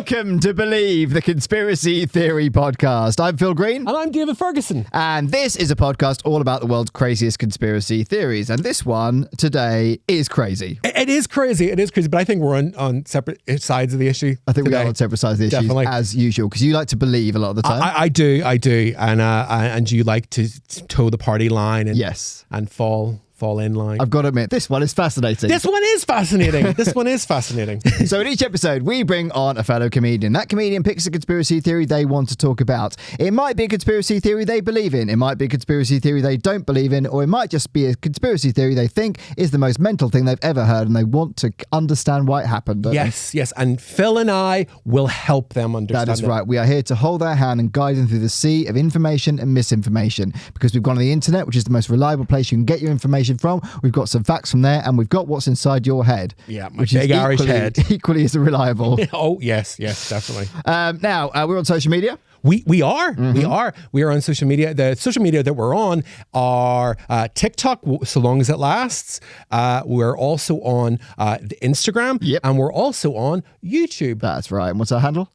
Welcome to Believe, the Conspiracy Theory Podcast. I'm Phil Green. And I'm David Ferguson. And this is a podcast all about the world's craziest conspiracy theories. And this one today is crazy. It is crazy. It is crazy. But I think we're on separate sides of the issue. I think today. we are on separate sides of the issue, Definitely. as usual, because you like to believe a lot of the time. I do. And you like to toe the party line and, yes. and fall in line. I've got to admit, this one is fascinating. This one is fascinating. So in each episode, we bring on a fellow comedian. That comedian picks a conspiracy theory they want to talk about. It might be a conspiracy theory they believe in. It might be a conspiracy theory they don't believe in. Or it might just be a conspiracy theory they think is the most mental thing they've ever heard and they want to understand why it happened. Yes. And Phil and I will help them understand. That is right. We are here to hold their hand and guide them through the sea of information and misinformation. Because we've gone on the internet, which is the most reliable place you can get your information from. We've got some facts from there, and we've got what's inside your head. Yeah, my which big is Irish head. Equally as reliable. Oh, yes, definitely. Now, we're on social media. We are on social media. The social media that we're on are TikTok, so long as it lasts. We're also on Instagram, and we're also on YouTube. That's right. And what's our handle?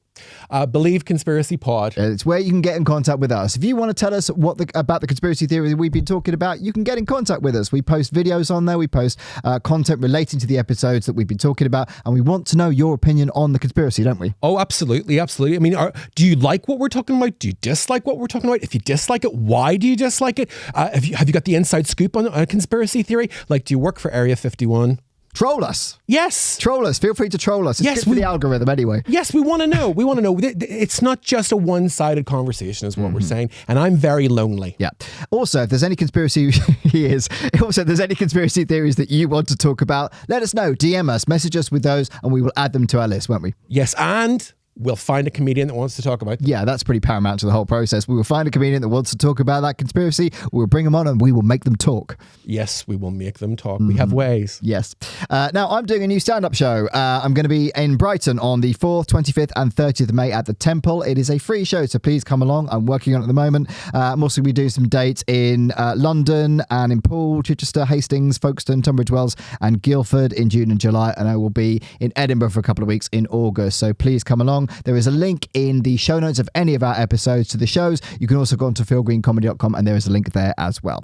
Believe Conspiracy Pod. It's where you can get in contact with us. If you want to tell us about the conspiracy theory that we've been talking about, you can get in contact with us. We post videos on there. We post content relating to the episodes that we've been talking about, and we want to know your opinion on the conspiracy, don't we? Oh, absolutely. I mean, do you like what we're talking about? Do you dislike what we're talking about? If you dislike it, why do you dislike it? Have you got the inside scoop on a conspiracy theory? Like, do you work for Area 51? Troll us. Yes. Troll us. Feel free to troll us. It's good for the algorithm anyway. Yes, we want to know. It's not just a one-sided conversation is what we're saying. And I'm very lonely. Yeah. Also, if there's any conspiracy theories that you want to talk about, let us know. DM us, message us with those, and we will add them to our list, won't we? Yes, and we'll find a comedian that wants to talk about it. Yeah, that's pretty paramount to the whole process. We will find a comedian that wants to talk about that conspiracy. We'll bring them on and we will make them talk. Yes, we will make them talk. We have ways. Yes. Now, I'm doing a new stand-up show. I'm going to be in Brighton on the 4th, 25th and 30th of May at the Temple. It is a free show, so please come along. I'm working on it at the moment. I'm also going to be doing some dates in London and in Poole, Chichester, Hastings, Folkestone, Tunbridge Wells and Guildford in June and July. And I will be in Edinburgh for a couple of weeks in August. So please come along. There is a link in the show notes of any of our episodes to the shows. You can also go on to philgreencomedy.com and there is a link there as well.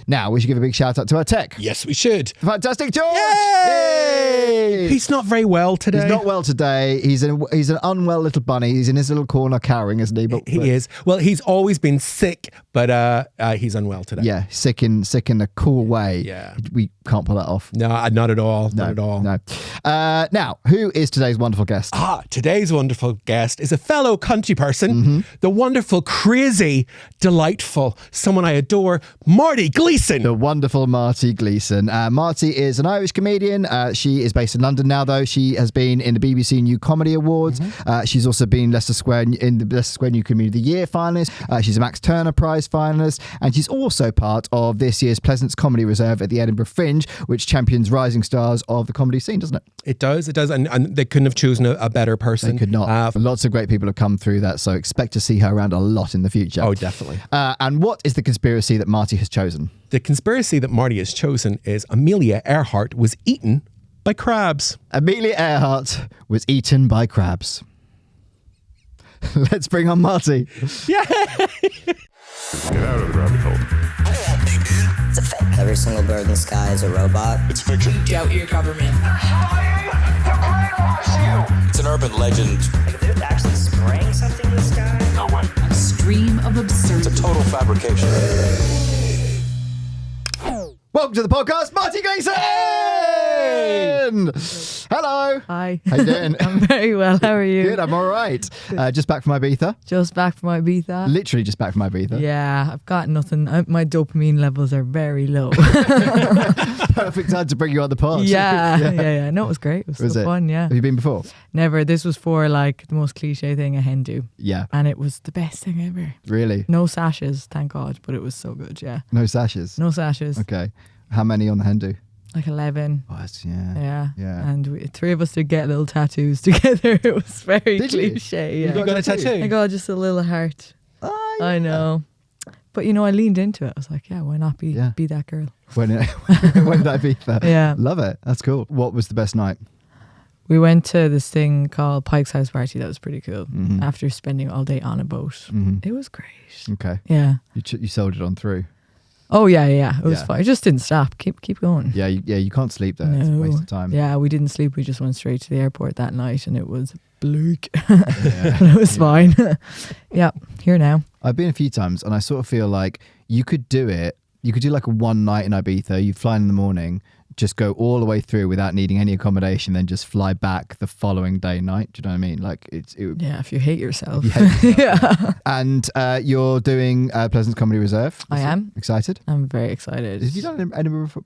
Now, we should give a big shout out to our tech. Yes, we should. Fantastic George! Yay! He's not very well today. He's not well today. He's an unwell little bunny. He's in his little corner cowering, isn't he? He is. Well, he's always been sick, but he's unwell today. Yeah, sick in a cool way. Yeah. We can't pull that off. No, not at all. No, not at all. No. Now, who is today's wonderful guest? Today's wonderful guest is a fellow country person, the wonderful, crazy, delightful, someone I adore, Marty Gleeson. The wonderful Marty Gleeson. Marty is an Irish comedian. She is based in London now, though. She has been in the BBC New Comedy Awards. She's also been Leicester Square in the Leicester Square New Comedy of the Year finalist. She's a Max Turner Prize finalist, and she's also part of this year's Pleasance Comedy Reserve at the Edinburgh Fringe, which champions rising stars of the comedy scene, doesn't it? It does, and they couldn't have chosen a better person. They could not. Lots of great people have come through that, so expect to see her around a lot in the future. Oh, definitely. And what is the conspiracy that Marty has chosen? The conspiracy that Marty has chosen is Amelia Earhart was eaten by crabs. Amelia Earhart was eaten by crabs. Let's bring on Marty. Yeah. Get out of the rabbit hole. It's a fake. Every single bird in the sky is a robot. It's fiction. Doubt your government. It's an urban legend. Like, if they're actually spraying something in the sky? No way. A stream of absurdity. It's a total fabrication. Welcome to the podcast, Marty Gleeson! Hello. Hi. How you doing? I'm very well. How are you? Good, I'm all right. Just back from Ibiza. Just back from Ibiza. Literally just back from Ibiza. Yeah, I've got nothing. My dopamine levels are very low. Perfect time to bring you on the pod. Yeah. No, it was great. It was so fun, yeah. Have you been before? Never. This was for like the most cliche thing a hen do. Yeah. And it was the best thing ever. Really? No sashes, thank God, but it was so good, yeah. No sashes? No sashes. Okay. How many on the hen do? Like 11. Oh, yeah. And three of us did get little tattoos together. It was very Did you? cliche. Yeah. You got a tattoo? I got just a little heart. Oh, yeah. I know. But I leaned into it. I was like, yeah, why not be that girl? When did I be there? Yeah. Love it. That's cool. What was the best night? We went to this thing called Pike's House Party. That was pretty cool. After spending all day on a boat. It was great. Okay. Yeah. You soldiered on through. Oh, yeah. It was Yeah. fine. It just didn't stop. Keep going. Yeah, you can't sleep there. It's a waste of time. Yeah, we didn't sleep. We just went straight to the airport that night and it was bleak. Yeah. But it was fine. Yeah, here now. I've been a few times and I sort of feel like you could do it. You could do like a one night in Ibiza. You fly in the morning, just go all the way through without needing any accommodation, then just fly back the following day night. Do you know what I mean? Like it would, Yeah, if you hate yourself. yeah. And you're doing Pleasance Comedy Reserve. I am. Excited? I'm very excited. Have you done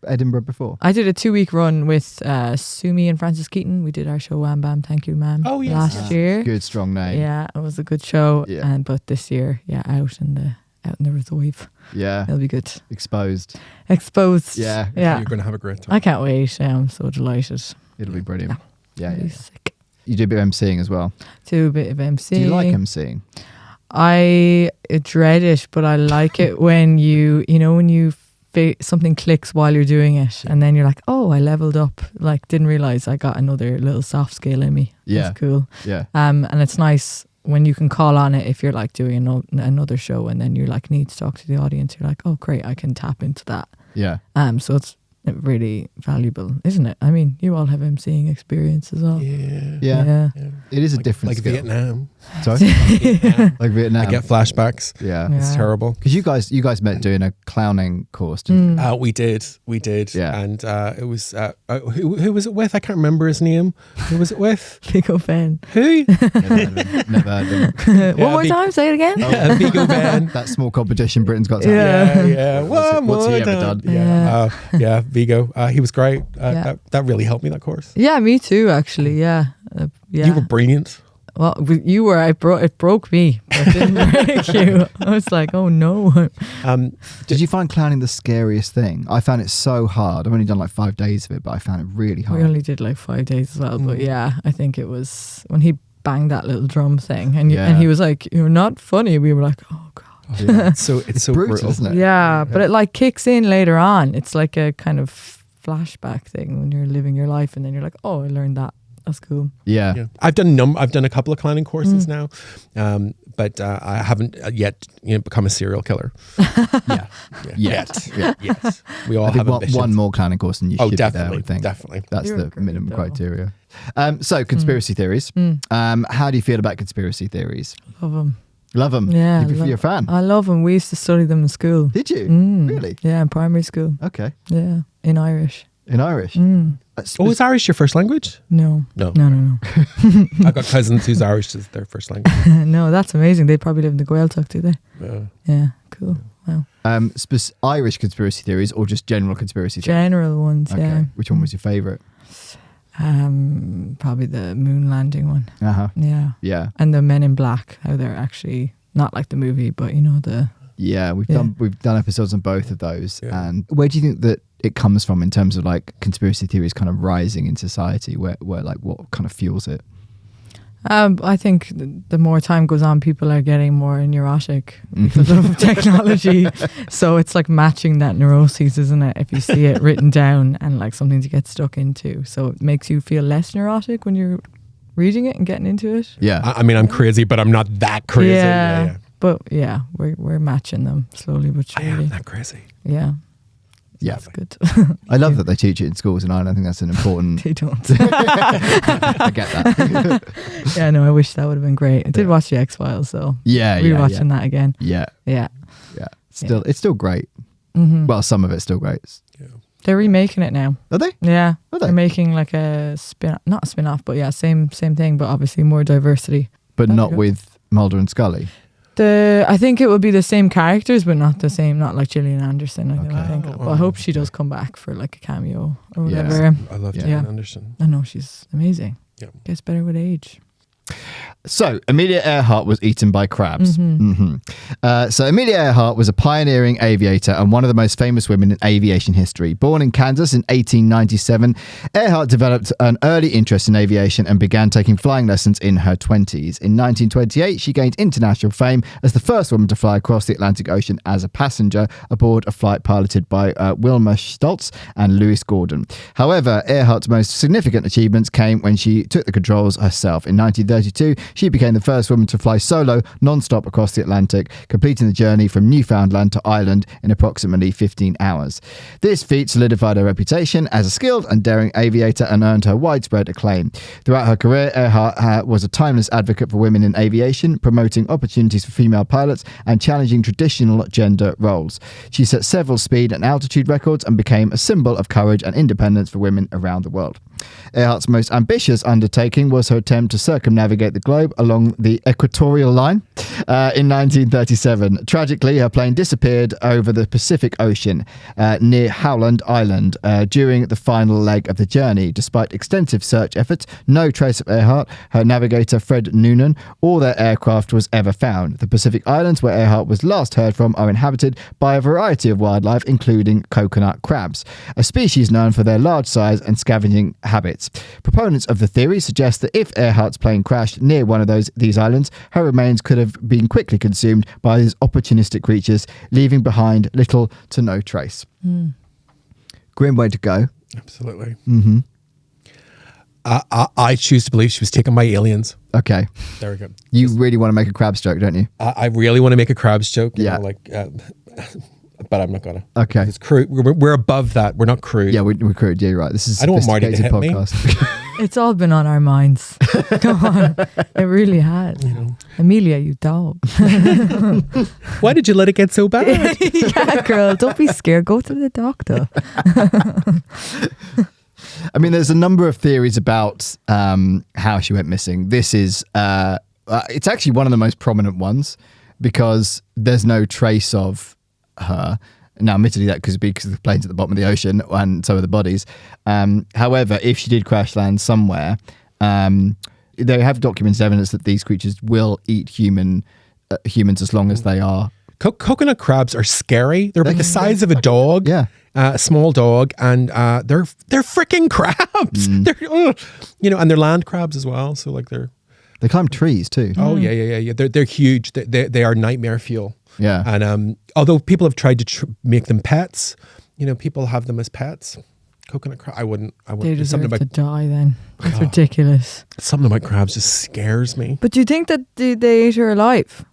Edinburgh before? I did a 2-week run with Sumi and Francis Keaton. We did our show Wham Bam, Thank You Ma'am Oh, yes. last year. Good, strong name. Yeah, it was a good show. Yeah. But this year, out in the reserve. Yeah. It'll be good. Exposed. Exposed. Yeah. Yeah. You're going to have a great time. I can't wait. Yeah, I'm so delighted. It'll be brilliant. Yeah. It'll be Yeah. sick. You do a bit of MCing as well. Do a bit of MC. Do you like MCing? I dread it, but I like it when when you something clicks while you're doing it, and then you're like, oh, I leveled up. Like, didn't realize I got another little soft skill in me. Yeah. That's cool. Yeah. And it's nice when you can call on it if you're like doing another show, and then you like need to talk to the audience. You're like, oh, great, I can tap into that. Yeah. So it's really valuable, isn't it? I mean, you all have MCing experience as well. Yeah. It is a different Like skill. Vietnam. Sorry? Like Vietnam. I get flashbacks. Yeah. It's terrible. Because you guys met doing a clowning course, didn't you? We did. Yeah. And it was, who was it with? I can't remember his name. Who was it with? Vigo Fan. Who? Never heard of him. One more time, say it again. Vigo Van. That small competition Britain's got to Yeah. What's he ever done? Yeah, Vigo. He was great. Yeah. That really helped me, that course. Yeah, me too, actually. Yeah. You were brilliant. Well, you were. It broke me, but it didn't break you. I was like, oh no. Did you find clowning the scariest thing? I found it so hard. I've only done like 5 days of it, but I found it really hard. We only did like 5 days as well, but yeah, I think it was when he banged that little drum thing, and he was like, "You're not funny." We were like, "Oh god." Yeah. It's so brutal, isn't it? Yeah, but it like kicks in later on. It's like a kind of flashback thing when you're living your life, and then you're like, "Oh, I learned that. That's cool." Yeah. I've done a couple of clowning courses now, but I haven't yet become a serial killer. Yet. We all I think have ambitions. one more clowning course and you should be there, I would think. Definitely. That's You're the great, minimum though. criteria. So, conspiracy theories. How do you feel about conspiracy theories? Love them. Love them? Yeah, You're a fan? I love them. We used to study them in school. Did you? Really? Yeah, in primary school. Okay. Yeah, in Irish. In Irish? Is Irish your first language? No. No. No. I've got cousins whose Irish is their first language. No, that's amazing. They probably live in the Gaeltacht, do they? Yeah, cool. Wow. Irish conspiracy theories or just general conspiracy theories? General ones, Okay. yeah. Which one was your favourite? Probably the moon landing one. Uh-huh. Yeah. Yeah. And the Men in Black, how they're actually not like the movie, but the Yeah, we've done episodes on both of those. Yeah. And where do you think that it comes from in terms of like conspiracy theories kind of rising in society? Where like what kind of fuels it? I think the more time goes on, people are getting more neurotic because of technology. So it's like matching that neuroses, isn't it? If you see it written down and like something to get stuck into. So it makes you feel less neurotic when you're reading it and getting into it. Yeah. I mean, I'm crazy, but I'm not that crazy. Yeah. But yeah, we're matching them slowly but I surely. am that crazy. Yeah. Yeah. That's good. I love that they teach it in schools in Ireland. I think that's an important... They don't. I get that. Yeah, no, I wish that would have been great. I did watch the X-Files, so rewatching that again. Yeah. Yeah. It's still great. Well, some of it's still great. Yeah. They're remaking it now. Are they? Yeah. Are they? They're making like a not a spin-off, but yeah, same thing, but obviously more diversity. But That'd not be good. with Mulder and Scully. I think it will be the same characters, but not the same, not like Gillian Anderson. I think. But I hope she does come back for like a cameo or whatever. I love Yeah. Gillian Anderson. I know she's amazing. Yeah. Gets better with age. So, Amelia Earhart was eaten by crabs. So, Amelia Earhart was a pioneering aviator and one of the most famous women in aviation history. Born in Kansas in 1897, Earhart developed an early interest in aviation and began taking flying lessons in her 20s. In 1928, she gained international fame as the first woman to fly across the Atlantic Ocean as a passenger aboard a flight piloted by Wilma Stoltz and Lewis Gordon. However, Earhart's most significant achievements came when she took the controls herself. In 1932, she became the first woman to fly solo, non-stop across the Atlantic, completing the journey from Newfoundland to Ireland in approximately 15 hours. This feat solidified her reputation as a skilled and daring aviator and earned her widespread acclaim. Throughout her career, Earhart was a timeless advocate for women in aviation, promoting opportunities for female pilots and challenging traditional gender roles. She set several speed and altitude records and became a symbol of courage and independence for women around the world. Earhart's most ambitious undertaking was her attempt to circumnavigate the globe along the equatorial line in 1937. Tragically, her plane disappeared over the Pacific Ocean near Howland Island during the final leg of the journey. Despite extensive search efforts, no trace of Earhart, her navigator Fred Noonan, or their aircraft was ever found. The Pacific Islands where Earhart was last heard from are inhabited by a variety of wildlife, including coconut crabs, a species known for their large size and scavenging habits. Proponents of the theory suggest that if Earhart's plane crashed near one of these islands, her remains could have been quickly consumed by these opportunistic creatures, leaving behind little to no trace. Grim way to go. Absolutely. I choose to believe she was taken by aliens. Okay. There we go. You really want to make a crabs joke, don't you? I really want to make a crabs joke. You Yeah. know, but I'm not gonna. Okay. It's crude. We're above that. We're not crude. Yeah, we're crude. Yeah, you're right. This is a I don't want Marty to sophisticated hit me. podcast. It's all been on our minds. Come on. It really has. Amelia, you dog. Why did you let it get so bad? Yeah, girl. Don't be scared. Go to the doctor. I mean, there's a number of theories about how she went missing. This is, it's actually one of the most prominent ones because there's no trace of her. Now, admittedly, that could be because the plane's at the bottom of the ocean and so are the bodies. However, if she did crash land somewhere, they have documented evidence that these creatures will eat humans as long as they are. Coconut crabs are scary. They're about the size of a dog. Yeah. A small dog, and they're freaking crabs. They're and they're land crabs as well. So like They climb trees too. Oh yeah. They're huge. They are nightmare fuel. Yeah. And although people have tried to make them pets, people have them as pets. Coconut crab. I wouldn't. They There's deserve something about to die then. It's ridiculous. something about crabs just scares me. But do you think that they ate her alive?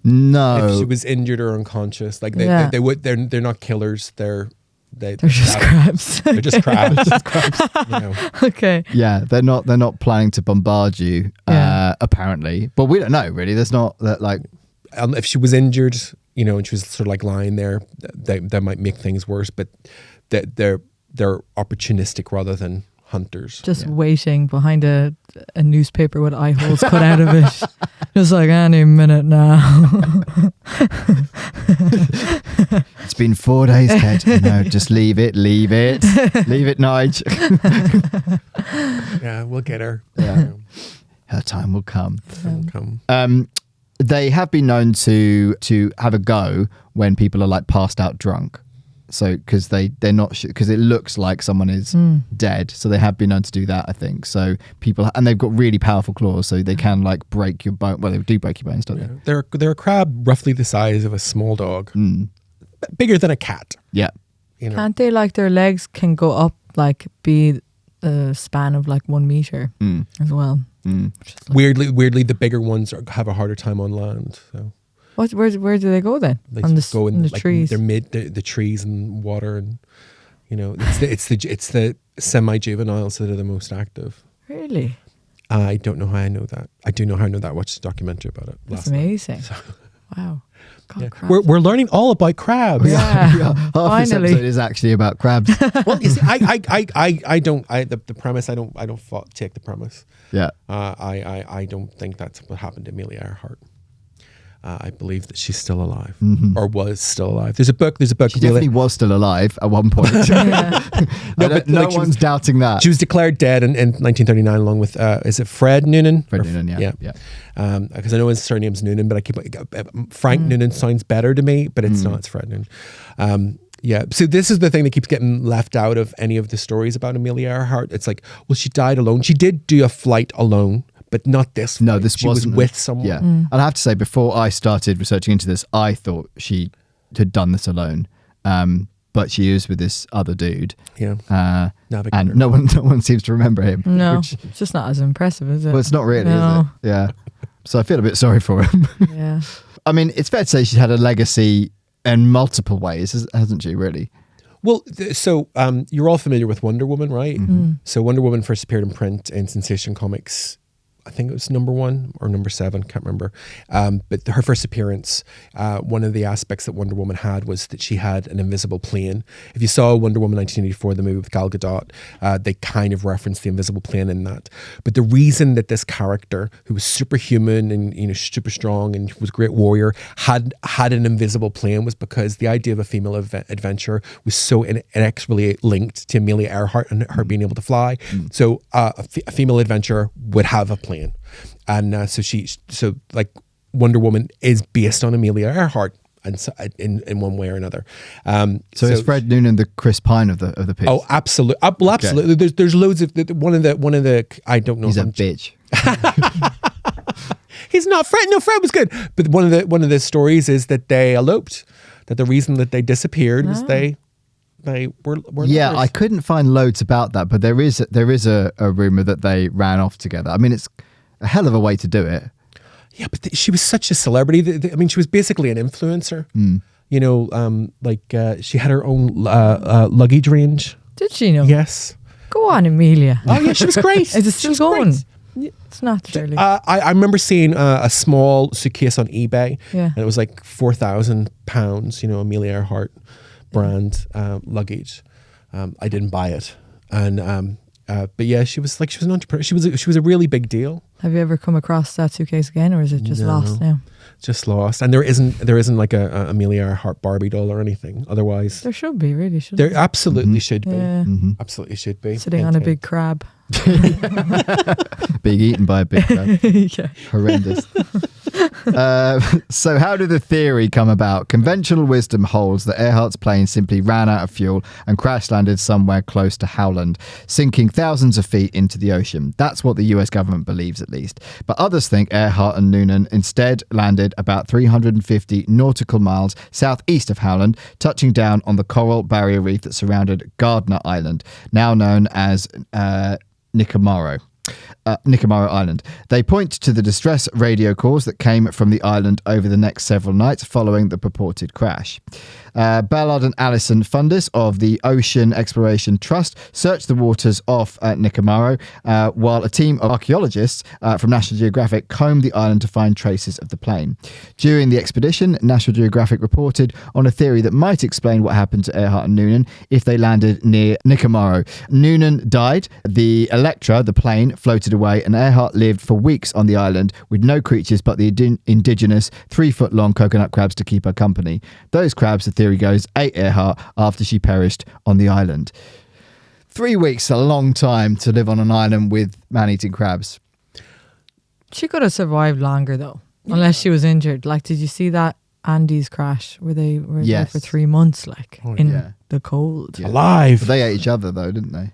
No. If she was injured or unconscious, like Yeah. they would. They're not killers. They're just crabs. They're just crabs. Okay. Yeah, they're not planning to bombard you. Apparently, but we don't know really. There's not that like. If she was injured, and she was sort of like lying there, that might make things worse. But they're opportunistic rather than hunters. Just waiting behind a newspaper with eye holes cut out of it. Just like any minute now. It's been 4 days, Ted. No, just leave it, Nige. Yeah, we'll get her. Yeah. Her time will come. Come. They have been known to have a go when people are like passed out drunk. So because they're not because it looks like someone is dead. So they have been known to do that, I think. So people and they've got really powerful claws, so they can like break your bone. Well, they do break your bones, don't they? They're a crab roughly the size of a small dog, bigger than a cat. Yeah. Can't they like their legs can go up like be a span of like 1 meter as well? Weirdly, the bigger ones have a harder time on land. So where do they go then? they On go in the like, trees. They're the trees and water, and it's the semi-juveniles that are the most active. Really? I don't know how I know that. I do know how I know that. I watched a documentary about it. That's last night. amazing. Wow. God, Yeah. crabs. We're learning all about crabs. Yeah. Half this Finally. episode is actually about crabs. Well, you see, I don't. The premise. I don't take the premise. Yeah. I don't think that's what happened to Amelia Earhart. I believe that she's still alive or was still alive. There's a book. She definitely was still alive at one point. No one's doubting that. She was declared dead in 1939 along with, is it Fred Noonan? Fred Noonan, yeah. Because I know his surname's Noonan, but I keep Frank Noonan sounds better to me, but it's not. It's Fred Noonan. So this is the thing that keeps getting left out of any of the stories about Amelia Earhart. It's like, well, she died alone. She did do a flight alone, but not this flight. No, this she wasn't. was with someone. Yeah. And I have to say, before I started researching into this, I thought she had done this alone. But she is with this other dude. Yeah. And no one seems to remember him. No, it's just not as impressive, is it? Well, it's not really, is it? Yeah. So I feel a bit sorry for him. Yeah. I mean, it's fair to say she's had a legacy in multiple ways, hasn't she, really? Well, so you're all familiar with Wonder Woman, right? So Wonder Woman first appeared in print in Sensation Comics. I think it was number 1 or number 7, can't remember. But her first appearance, one of the aspects that Wonder Woman had was that she had an invisible plane. If you saw Wonder Woman 1984, the movie with Gal Gadot, they kind of referenced the invisible plane in that. But the reason that this character, who was superhuman and super strong and was a great warrior, had an invisible plane was because the idea of a female adventure was so inexorably linked to Amelia Earhart and her being able to fly. So a female adventurer would have a plane. And so Wonder Woman is based on Amelia Earhart, and so, in one way or another. So is Fred Noonan the Chris Pine of the piece? Oh, absolutely. Well, absolutely. Okay. There's loads of one of the I don't know. He's a bitch. He's not Fred. No, Fred was good. But one of the stories is that they eloped. That the reason that they disappeared was they were lovers. I couldn't find loads about that, but there is a rumor that they ran off together. I mean, it's a hell of a way to do it. Yeah, but she was such a celebrity. I mean, she was basically an influencer. She had her own luggage range. Did she know? Yes. Go on, Amelia. Oh yeah, she was great. Is it still going? It's not surely. I remember seeing a small suitcase on eBay. Yeah. And it was like £4,000. Amelia Earhart brand luggage. I didn't buy it, and but yeah, she was an entrepreneur. She was a really big deal. Have you ever come across that suitcase again, or is it just lost now? Just lost, and there isn't like a Amelia Earhart Barbie doll or anything. Otherwise, there should be, really should. There absolutely should be. Yeah. Absolutely should be. Sitting on a big crab. Being eaten by a big crab. Yeah. Horrendous. So how did the theory come about? Conventional wisdom holds that Earhart's plane simply ran out of fuel and crash landed somewhere close to Howland, sinking thousands of feet into the ocean. That's what the US government believes, at least. But others think Earhart and Noonan instead landed about 350 nautical miles southeast of Howland, touching down on the coral barrier reef that surrounded Gardner Island, now known as Nicamaro Island. They point to the distress radio calls that came from the island over the next several nights following the purported crash. Ballard and Alison Fundis of the Ocean Exploration Trust searched the waters off Nicamaro, while a team of archaeologists from National Geographic combed the island to find traces of the plane. During the expedition, National Geographic reported on a theory that might explain what happened to Earhart and Noonan if they landed near Nicamaro. Noonan died, the Electra, the plane, floated away, and Earhart lived for weeks on the island with no creatures but the indigenous 3-foot-long coconut crabs to keep her company. Those crabs, the theory goes, ate Earhart after she perished on the island. 3 weeks, a long time to live on an island with man-eating crabs. She could have survived longer though, unless she was injured. Like, did you see that Andes crash where they were there for 3 months, in the cold? Yeah. Alive. But they ate each other though, didn't they?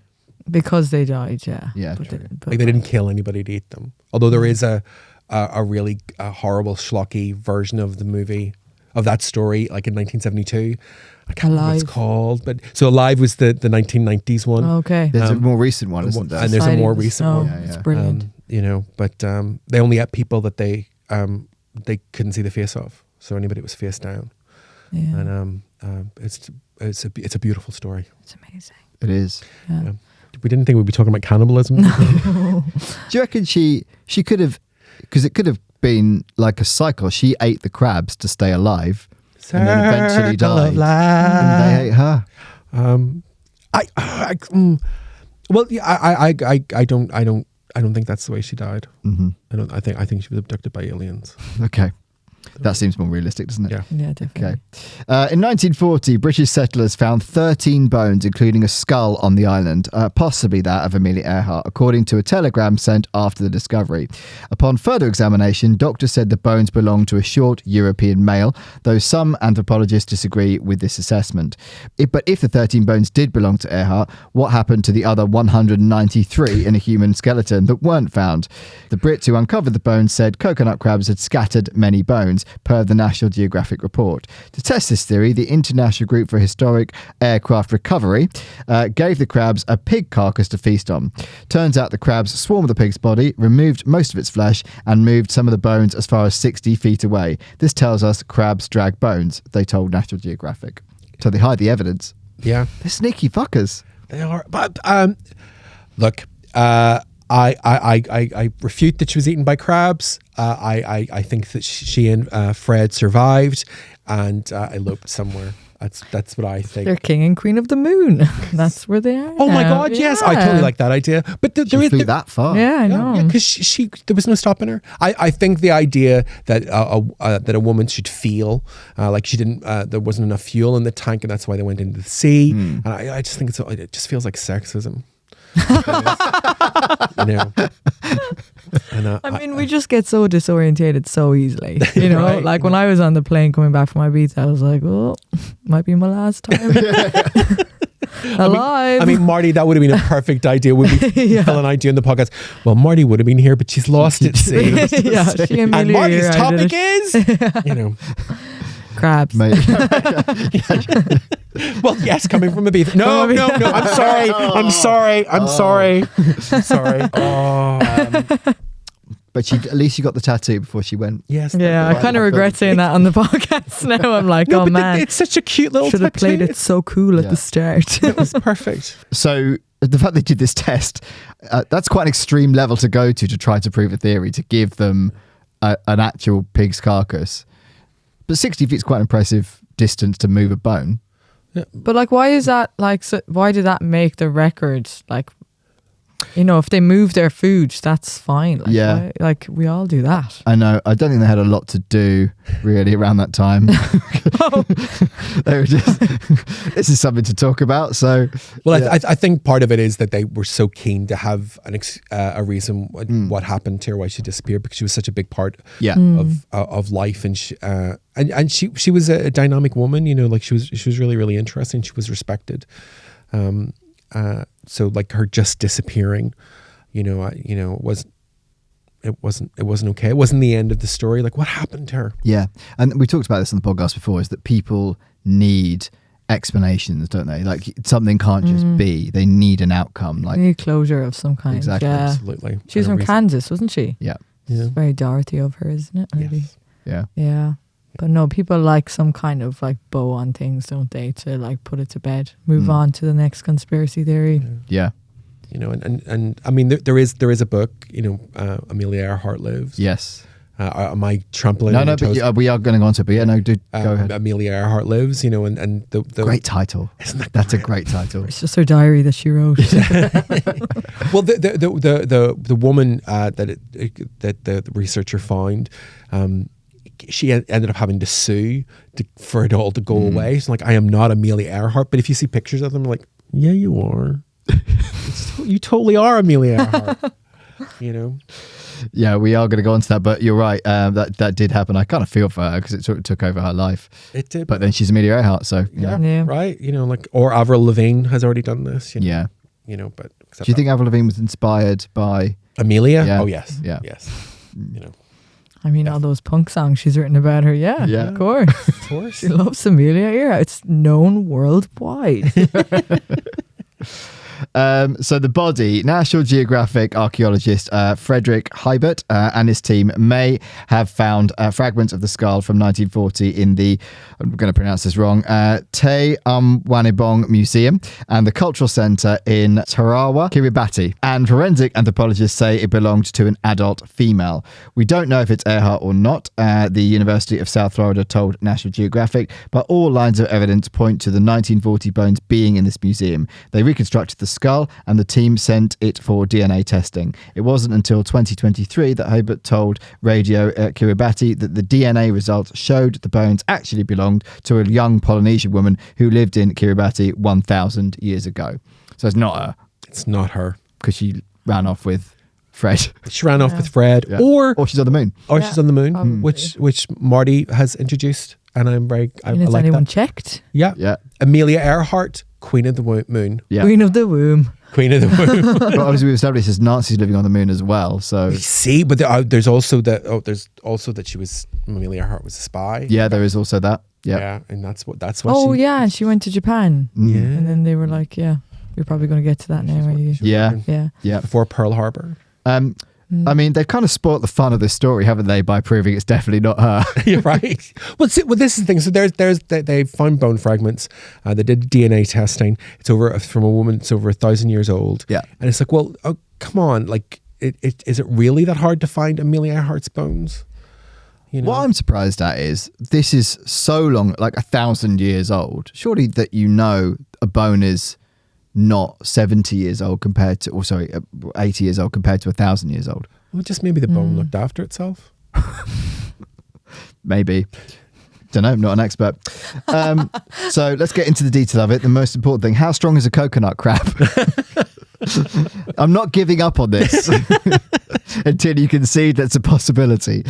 Because they died, yeah. Yeah, but they didn't kill anybody to eat them. Although there is a really horrible schlocky version of the movie, of that story, like in 1972. I can't remember what it's called. But so Alive was the 1990s one. Okay. There's a more recent one, isn't there? And there's a more recent one. It's brilliant. But they only ate people that they couldn't see the face of. So anybody was face down. Yeah. And it's a beautiful story. It's amazing. It is. Yeah. We didn't think we'd be talking about cannibalism. Do you reckon she could have, because it could have been like a cycle. She ate the crabs to stay alive, and then eventually died, and they ate her. I don't think that's the way she died. Mm-hmm. I think she was abducted by aliens. Okay. That seems more realistic, doesn't it? Yeah. Yeah, definitely. Okay. In 1940, British settlers found 13 bones, including a skull on the island, possibly that of Amelia Earhart, according to a telegram sent after the discovery. Upon further examination, doctors said the bones belonged to a short European male, though some anthropologists disagree with this assessment. But if the 13 bones did belong to Earhart, what happened to the other 193 in a human skeleton that weren't found? The Brits who uncovered the bones said coconut crabs had scattered many bones, per the National Geographic report. To test this theory, the International Group for Historic Aircraft Recovery gave the crabs a pig carcass to feast on. Turns out the crabs swarmed the pig's body, removed most of its flesh, and moved some of the bones as far as 60 feet away. This tells us crabs drag bones, they told National Geographic. So they hide the evidence. Yeah. They're sneaky fuckers. They are. But look, I refute that she was eaten by crabs. I think that she and Fred survived and eloped somewhere. That's what I think. They're king and queen of the moon. That's where they are. Oh my now. God! Yes, I totally like that idea. But there She flew that far. Yeah, I know. because she there was no stopping her. I think the idea that that a woman should feel like she didn't, there wasn't enough fuel in the tank, and that's why they went into the sea. And I just think it just feels like sexism. You know. And, I mean, we just get so disorientated so easily. You know, Right. like when I was on the plane coming back from Ibiza, I was like, oh, might be my last time alive. I mean, Marty, that would have been a perfect idea. Would be Phil and I doing the podcast. Well, Marty would have been here, but she's lost at sea. yeah, she and And Amelia Marty's Earhart did topic it. is, you know, Crabs. Mate. well, yes, coming from Ibiza. No, I'm sorry. I'm sorry. Oh, But at least she got the tattoo before she went. yes. Yeah, I kind of regret saying that on the podcast now. I'm like, No, oh but man, it's such a cute little should have tattoo. played it so cool at Yeah. the start. It was perfect. So the fact they did this test, that's quite an extreme level to go to try to prove a theory, to give them an actual pig's carcass. But 60 feet is quite an impressive distance to move a bone. But like, why is that like? So, why did that make the record? Like, you know, if they move their food, that's fine. Like, Yeah. why, like we all do that. I know. I don't think they had a lot to do really around that time. They were just, this is something to talk about. So, Well, yeah. I think part of it is that they were so keen to have a reason what happened to her, why she disappeared, because she was such a big part yeah. of life, and she was a dynamic woman. You know, like she was really, really interesting. She was respected. So like her just disappearing, it wasn't okay. It wasn't the end of the story. Like, what happened to her? Yeah. And we talked about this on the podcast before, is that people need explanations, don't they? Like something can't just be. They need an outcome. Like, You need closure of some kind. Exactly. Yeah. Absolutely. She was And from a reason. Kansas, wasn't she? yeah. Yeah. It's very Dorothy of her, isn't it? Maybe. Yes. Yeah. Yeah. But no, people like some kind of like bow on things, don't they? To like put it to bed, move on to the next conspiracy theory. Yeah. And I mean, there is a book, Amelia Earhart Lives. Yes. Am I trampling No, on no, your toes? but we are going to go on to it. But yeah, no, dude, go ahead. Amelia Earhart Lives, and the Great title. Isn't that That's a great title. It's just her diary that she wrote. Well, the woman that the researcher found, she ended up having to sue for it all to go away. She's like, I am not Amelia Earhart, but if you see pictures of them, like, yeah, you are. You totally are Amelia Earhart. Yeah, we are going to go on to that, but you're right. That did happen. I kind of feel for her because it took over her life. It did. But then she's Amelia Earhart, so yeah, Yeah. right. Or Avril Lavigne has already done this. yeah. But Do you think Avril Lavigne was inspired by? Amelia? Yeah. Oh yes. Yeah. Yes. I mean, all those punk songs she's written about her. Yeah, Yeah. of course. Of course. She loves Amelia Earhart. It's known worldwide. So the body, National Geographic archaeologist Frederick Hibert and his team may have found fragments of the skull from 1940 in the, I'm going to pronounce this wrong, Te Umwanibong Museum and the Cultural Centre in Tarawa, Kiribati. And forensic anthropologists say it belonged to an adult female. We don't know if it's Earhart or not, the University of South Florida told National Geographic, but all lines of evidence point to the 1940 bones being in this museum. They reconstructed the the skull, and the team sent it for DNA testing. It wasn't until 2023 that Hobart told Radio Kiribati that the DNA results showed the bones actually belonged to a young Polynesian woman who lived in Kiribati 1,000 years ago. So it's not her. It's not her. Because she ran off with Fred. She ran off with Fred, Yeah. or she's on the moon. Or she's on the moon, probably. which Marty has introduced, and I'm very. I Has like anyone that. checked? Yeah, Yeah. Amelia Earhart, Queen of the Moon. Yeah. Queen of the womb. Queen of the Moon. But obviously we've established there's Nazis living on the moon as well. So See, but there's also that. That she was Amelia Earhart was a spy. yeah, there is also that. Yeah. Yeah, and that's what. Oh she, yeah, and she went to Japan. Yeah. And then they were like, yeah, you're probably going to get to that now, are you? Yeah. Yeah. Yeah. Before Pearl Harbor. I mean, they've kind of spoilt the fun of this story, haven't they, by proving it's definitely not her. You're right. Well, this is the thing. So they found bone fragments. They did DNA testing. It's from a woman. It's over 1,000 years old. Yeah. And it's like, well, oh, come on. Like, is it really that hard to find Amelia Earhart's bones? You know? What I'm surprised at is this is so long, like 1,000 years old. Surely that a bone is not 70 years old compared to, 80 years old compared to 1,000 years old. Well, just maybe the bone looked after itself. Maybe. Don't know, I'm not an expert. So let's get into the detail of it. The most important thing, how strong is a coconut crab? I'm not giving up on this until you concede that's a possibility.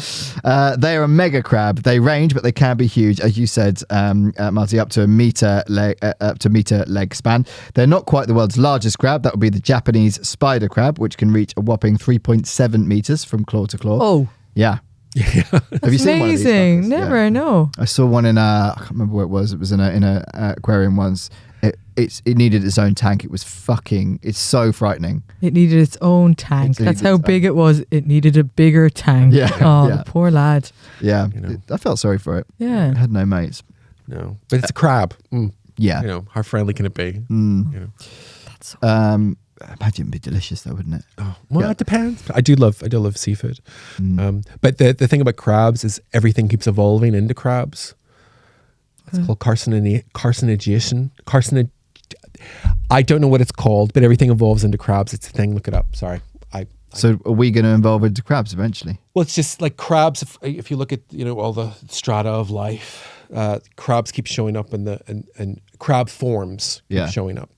They are a mega crab. They range, but they can be huge, as you said, Marty, up to a meter leg span. They're not quite the world's largest crab. That would be the Japanese spider crab, which can reach a whopping 3.7 meters from claw to claw. Oh, Yeah. Have you seen one of these amazing. fuckers? Never, Yeah. no. I saw one in I can't remember where it was. It was in a aquarium once. It needed its own tank. It's so frightening. It needed its own tank. It That's needed how its big it was. It needed a bigger tank. Yeah, Oh, yeah. the poor lad. Yeah, You know. I felt sorry for it. Yeah. It had no mates. No, but it's a crab. Yeah. You know, how friendly can it be? Mm. You know. Imagine it'd be delicious though, wouldn't it? Oh, well, Yeah. it depends. I do love seafood. But the thing about crabs is everything keeps evolving into crabs. It's called carcinogation. I don't know what it's called, but everything evolves into crabs. It's a thing. Look it up. Sorry. So are we going to evolve into crabs eventually? Well, it's just like crabs. If you look at all the strata of life, crabs keep showing up and crab forms keep showing up.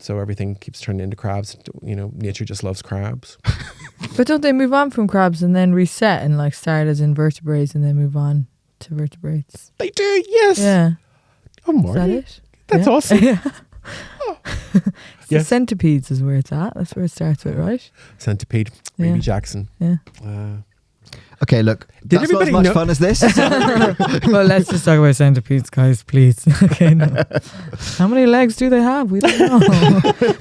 So everything keeps turning into crabs. Nature just loves crabs. But don't they move on from crabs and then reset and like start as invertebrates and then move on to vertebrates? They do, yes. Yeah. Oh, Is Marty. that it? That's Yeah. awesome. Yeah. Yeah. The centipedes is where it's at. That's where it starts with, right? Centipede, Baby Yeah. Jackson. Yeah. Okay, look, Did that's not as everybody much know- fun as this. Well, let's just talk about centipedes, guys, please. Okay, no. How many legs do they have? We don't know.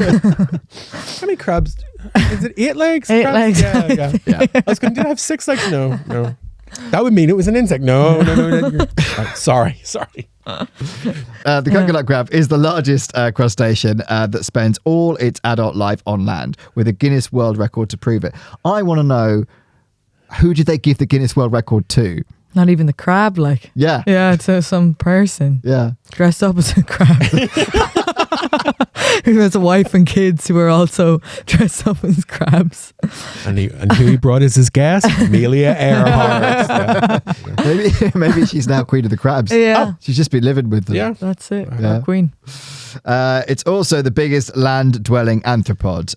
How many crabs? Is it 8 legs? 8 crabs? legs. Yeah. Yeah. I was going to have 6 legs. No. That would mean it was an insect. No. Sorry. The coconut crab is the largest crustacean that spends all its adult life on land, with a Guinness World Record to prove it. I want to know, who did they give the Guinness World Record to? Not even the crab, like. Yeah. Yeah, to some person Yeah. dressed up as a crab. Who has a wife and kids who are also dressed up as crabs. And who he brought as his guest? Amelia Earhart. Maybe she's now queen of the crabs. Yeah. She's just been living with them. Yeah. That's it. Yeah. Our queen. It's also the biggest land-dwelling arthropod.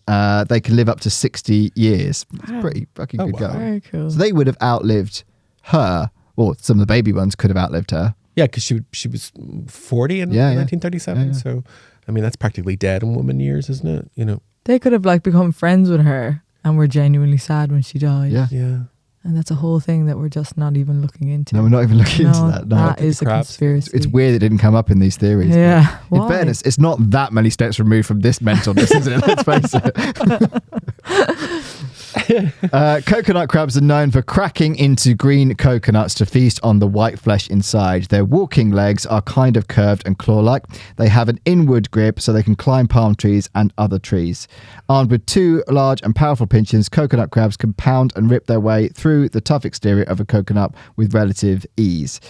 They can live up to 60 years. It's pretty fucking good wow. going. Very cool. So they would have outlived her, or some of the baby ones could have outlived her. Yeah, because she was 40 in 1937. Yeah. So, I mean, that's practically dead in woman years, isn't it? They could have like become friends with her and were genuinely sad when she died. Yeah. Yeah. And that's a whole thing that we're just not even looking into. No, we're not even looking into that. No. That is a crabs. conspiracy. It's weird it didn't come up in these theories. Yeah. In Why? fairness, it's not that many steps removed from this mentalness, is it? Let's face it. Coconut crabs are known for cracking into green coconuts to feast on the white flesh inside. Their walking legs are kind of curved and claw-like. They have an inward grip so they can climb palm trees and other trees. Armed with two large and powerful pinchers, coconut crabs can pound and rip their way through the tough exterior of a coconut with relative ease.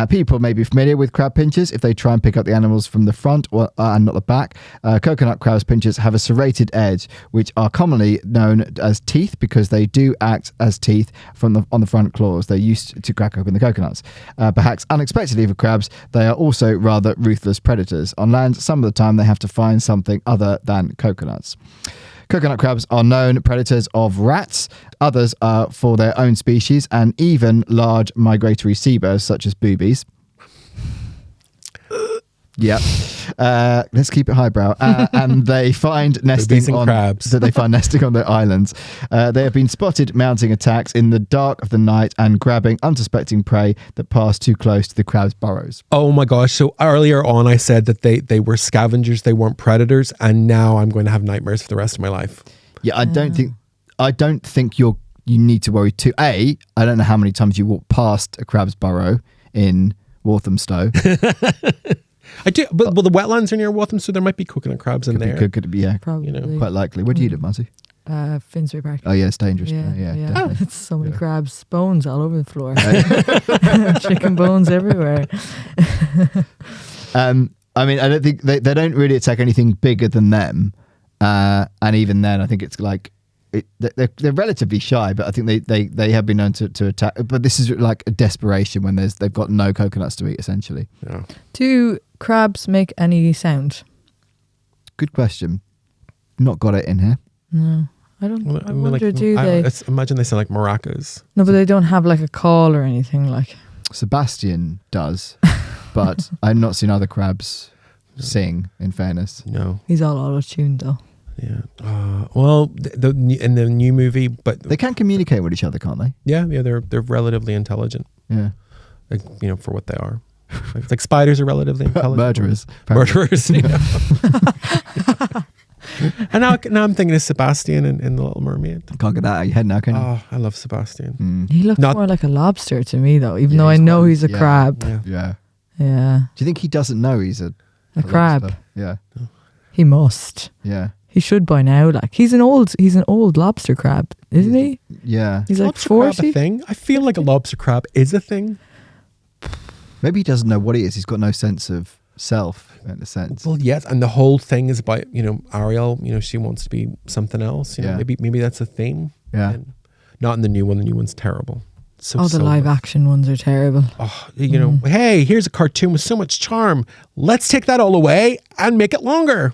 People may be familiar with crab pinchers if they try and pick up the animals from the front and not the back. Coconut crabs pinchers have a serrated edge, which are commonly known as teeth because they do act as teeth on the front claws. They're used to crack open the coconuts. Perhaps unexpectedly for crabs, they are also rather ruthless predators. On land, some of the time they have to find something other than coconuts. Coconut crabs are known predators of rats. Others are for their own species and even large migratory seabirds such as boobies. Yeah, let's keep it highbrow. And they find nesting on crabs. They find nesting on their islands. They have been spotted mounting attacks in the dark of the night and grabbing unsuspecting prey that pass too close to the crabs' burrows. Oh my gosh! So earlier on, I said that they were scavengers, they weren't predators, and now I'm going to have nightmares for the rest of my life. Yeah, I don't think you need to worry too. I don't know how many times you walk past a crab's burrow in Walthamstow. I do, but well, the wetlands are near Waltham, so there might be coconut crabs in there. Could be, yeah, Probably. quite likely. Where do you live, Marty? Finsbury Park. Oh yeah, it's dangerous. Yeah. Definitely. It's so many crabs, bones all over the floor. Chicken bones everywhere. I mean, I don't think they don't really attack anything bigger than them, and even then, I think it's like they're relatively shy. But I think they have been known to attack. But this is like a desperation when they've got no coconuts to eat, essentially. Yeah. Do crabs make any sound? Good question. Not got it in here. No, I don't. Well, I wonder, do they? Imagine they sound like maracas. No, but they don't have like a call or anything like. Sebastian does, but I've not seen other crabs sing. In fairness, No. He's all auto-tuned though. Yeah. Well, in the new movie, but they can communicate with each other, can't they? yeah, they're relatively intelligent. Yeah. Like, for what they are. Like spiders are relatively intelligent. Murderers. Murderers. And now I'm thinking of Sebastian in The Little Mermaid. Can't get that out of your head now, can you? Oh, I love Sebastian. He looks Not- more like a lobster to me though, even Yeah, though I he's know quite- he's a yeah. crab. Yeah. Yeah. Yeah, Do you think he doesn't know he's a crab. lobster? Yeah. He must. Yeah. He should by now. Like he's an old lobster crab, isn't he? Yeah. He's like Lobster crab a 40. thing? I feel like a lobster crab is a thing. Maybe he doesn't know what he is. He's got no sense of self, in a sense. Well, yes, and the whole thing is about Ariel. She wants to be something else. Yeah. Maybe that's a theme. Yeah. And not in the new one. The new one's terrible. So Oh, the live action ones are terrible. Oh, hey, here's a cartoon with so much charm. Let's take that all away and make it longer.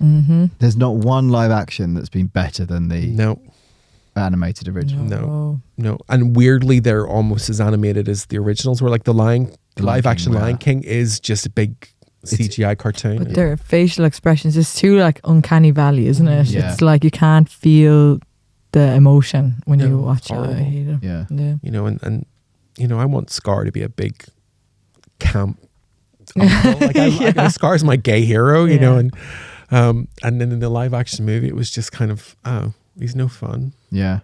There's not one live action that's been better than the No. animated original. No. And weirdly, they're almost as animated as the originals. Where like the Lion live action King, Lion King is just a big CGI cartoon. But their facial expressions is too like uncanny valley, isn't it? Yeah. It's like you can't feel the emotion when you No, watch it. I horrible. hate it. Yeah. Yeah. I want Scar to be a big camp uncle. Like Scar's my gay hero, you know, and then in the live action movie, it was just kind of, he's no fun. Yeah.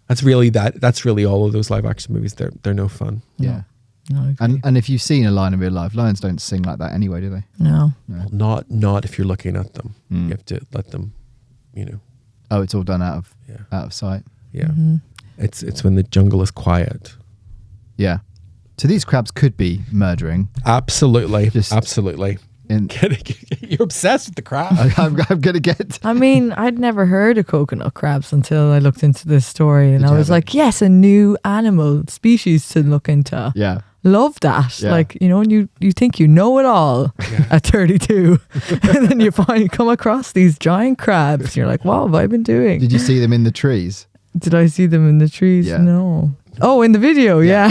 That's really all of those live action movies. They're no fun. Yeah. No, I agree. And if you've seen a lion in real life, lions don't sing like that anyway, do they? No. Well, not if you're looking at them. You have to let them, Oh, it's all done out of sight. Yeah. It's when the jungle is quiet. Yeah. So these crabs could be murdering. Absolutely. Just- Absolutely. And You're obsessed with the crab. I'm going to get. I mean, I'd never heard of coconut crabs until I looked into this story and Did I you was have like, yes, a new animal species to look into. Yeah. Love that. Yeah. Like, and you think you know it all at 32. And then you finally come across these giant crabs. You're like, what have I been doing? Did you see them in the trees? Did I see them in the trees? Yeah. No. Oh, in the video, yeah.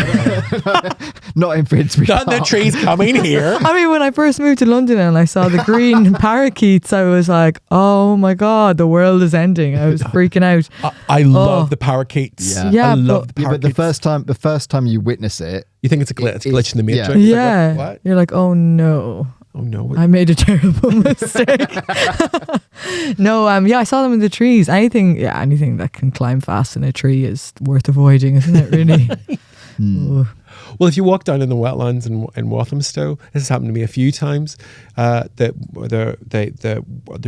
Not in Finsbury Not the Park. trees coming here. I mean, when I first moved to London and I saw the green parakeets, I was like, oh my God, the world is ending. I was freaking out. I love the parakeets. Yeah. Yeah, I love but- the Yeah, but parakeets. the first time you witness it, You think it's a glitch in the Yeah. matrix? Yeah. Like, what? You're like, oh no. Oh no! I made a terrible mistake. No, I saw them in the trees. Anything that can climb fast in a tree is worth avoiding, isn't it? Really. Ooh. Well, if you walk down in the wetlands in Walthamstow, this has happened to me a few times. There's a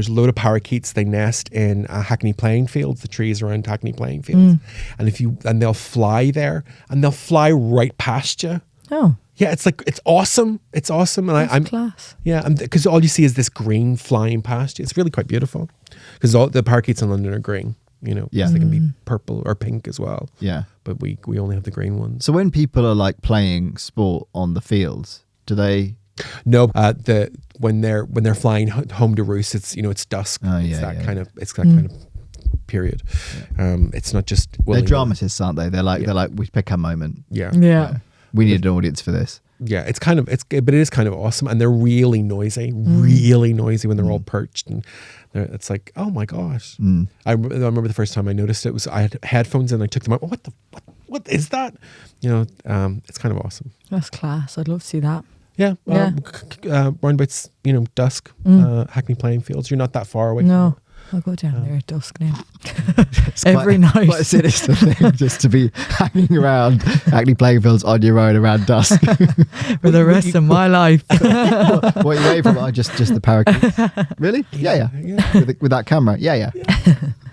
load of parakeets. They nest in Hackney playing fields, the trees around Hackney playing fields, and they'll fly there, and they'll fly right past you. Oh. Yeah, it's awesome. It's awesome, and That's class. Yeah, because all you see is this green flying past you. It's really quite beautiful because all the parakeets in London are green. You know, Yeah. they can be purple or pink as well. Yeah. But we only have the green ones. So when people are like playing sport on the fields, do they? No, when they're flying home to roost, it's dusk. Oh, It's yeah, that yeah. kind of period. It's not just They're dramatists, aren't they? They're like we pick our moment. Yeah. Yeah. We need an audience for this. Yeah, but it is kind of awesome, and they're really noisy when they're all perched, and it's like, oh my gosh. I remember the first time I noticed it was I had headphones and I took them out. What is that? It's kind of awesome. That's class. I'd love to see that. Yeah, Yeah. Round about dusk, Hackney playing fields. You're not that far away. No, I'll go down there at dusk now. Every night. Quite a sinister thing, just to be hanging around Hackney playing fields on your own around dusk. For the rest of my life. What are you waiting for? Oh, just the parakeets. Really? Yeah. With that camera. Yeah.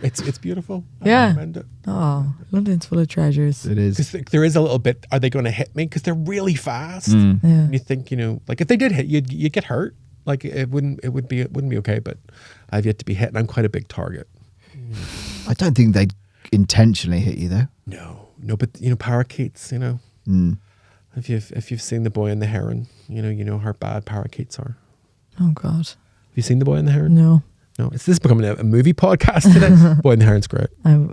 It's beautiful. Yeah. I recommend it. Oh, London's full of treasures. It is. Because there is a little bit. Are they going to hit me? Because they're really fast. Yeah. And you think like if they did hit you, you'd get hurt. Like it wouldn't be okay. But I've yet to be hit, and I'm quite a big target. I don't think they intentionally hit you though. No, but parakeets. If you've seen The Boy and the Heron, you know how bad parakeets are. Oh, God. Have you seen The Boy and the Heron? No. No, is this becoming a movie podcast today? Boy and the Heron's great.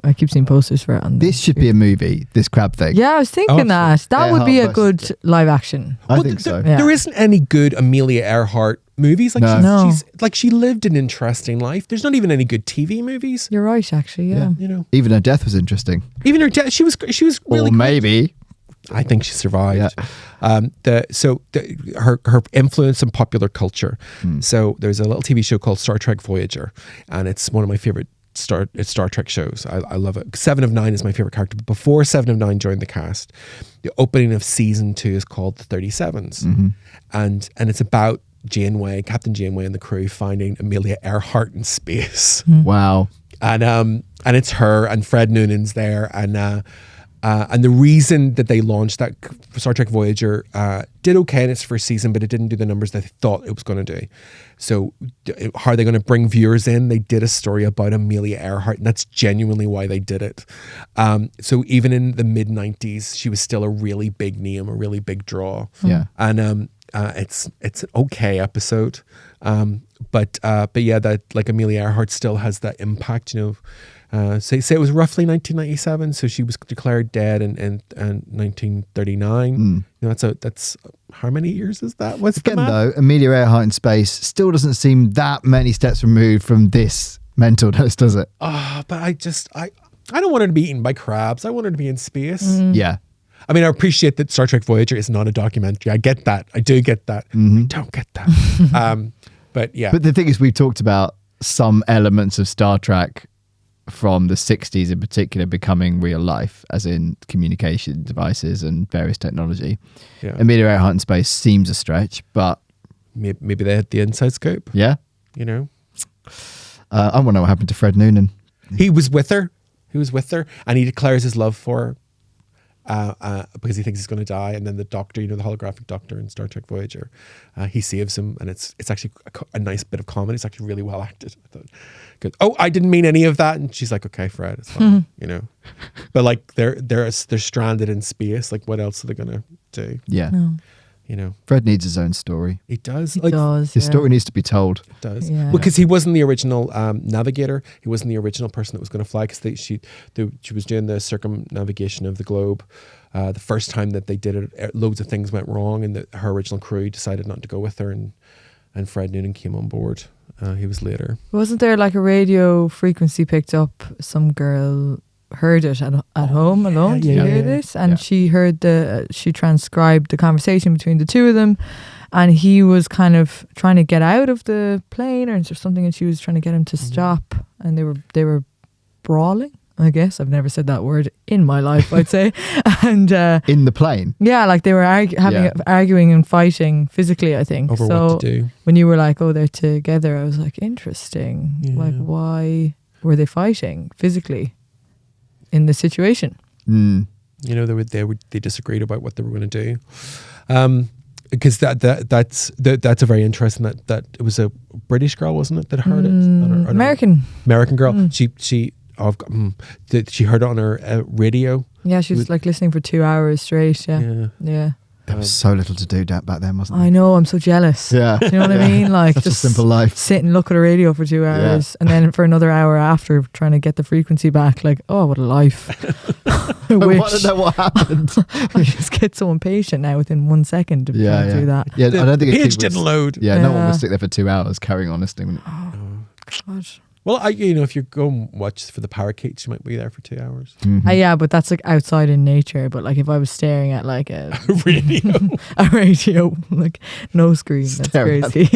I keep seeing posters for it on This should be a movie, this crab thing. Yeah, I was thinking that. That would be a Earhart good versus- live action. I think so. Yeah. There isn't any good Amelia Earhart movies. Like No. she's like she lived an interesting life. There's not even any good TV movies. You're right, actually, yeah. Even her death was interesting. Even her death, she was really Or maybe. I think she survived. Yeah. Her influence in popular culture. So there's a little TV show called Star Trek Voyager, and it's one of my favorite Star Trek shows. I love it. 7 of 9 is my favorite character. But before 7 of 9 joined the cast, the opening of season 2 is called The 37s, and it's about Captain Janeway and the crew finding Amelia Earhart in space. Wow. And it's her, and Fred Noonan's there, and the reason that they launched that Star Trek Voyager did okay in its first season, but it didn't do the numbers they thought it was going to do. So how are they going to bring viewers in? They did a story about Amelia Earhart, and that's genuinely why they did it. So even in the mid-90s, she was still a really big name, a really big draw. Yeah. And it's an okay episode. But yeah, that like Amelia Earhart still has that impact, say it was roughly 1997, so she was declared dead in 1939. That's how many years is that? What's Again, the math? though, Amelia Earhart in space still doesn't seem that many steps removed from this mentalness, does it? But I don't want her to be eaten by crabs. I want her to be in space. Yeah. I mean, I appreciate that Star Trek Voyager is not a documentary. I get that. I do get that. I don't get that. But yeah. But the thing is, we've talked about some elements of Star Trek from the 60s in particular becoming real life, as in communication devices and various technology. Yeah. Amelia Earhart in space seems a stretch, but Maybe they had the inside scope. yeah. I want to know what happened to Fred Noonan. He was with her, and he declares his love for her because he thinks he's going to die. And then the doctor, the holographic doctor in Star Trek Voyager, he saves him, and it's actually a nice bit of comedy. It's actually really well acted. I thought, good. Oh, I didn't mean any of that. And she's like, okay, Fred, it's fine, But like they're stranded in space. Like, what else are they going to do? Yeah. No. Fred needs his own story. He does. He does. His yeah. story needs to be told. Does Yeah. because he wasn't the original navigator. He wasn't the original person that was going to fly, because she was doing the circumnavigation of the globe. The first time that they did it, loads of things went wrong, and her original crew decided not to go with her, and Fred Noonan came on board. He was later. Wasn't there like a radio frequency picked up? Some girl heard it at home alone. Did you hear this? And she heard she transcribed the conversation between the two of them, and he was kind of trying to get out of the plane or something, and she was trying to get him to stop, and they were brawling. I guess I've never said that word in my life, I'd say. And in the plane. Yeah, like they were arguing and fighting physically, I think. Over so what to do. When you were like, oh, they're together, I was like, interesting. Yeah. Like, why were they fighting physically in this situation? Mm. You know, they disagreed about what they were going to do. Because that's a very interesting that it was a British girl, wasn't it, that heard it? American girl. She heard it on her radio. Yeah, she was like listening for 2 hours straight. Yeah. There was so little to do back then, wasn't there? I know, I'm so jealous. Yeah. Do you know what I mean? Like, such just a simple life. sit and look at a radio for 2 hours and then for another hour after trying to get the frequency back. Like, oh, what a life. I want to know what happened. I just get so impatient now within 1 second to do that. Yeah, I don't think the page didn't load. Yeah, no one would stick there for 2 hours carrying on listening. Oh, God. Well, if you go and watch for the parakeets, you might be there for 2 hours. Mm-hmm. Yeah, but that's like outside in nature. But like if I was staring at like a radio, like no screen, that's crazy.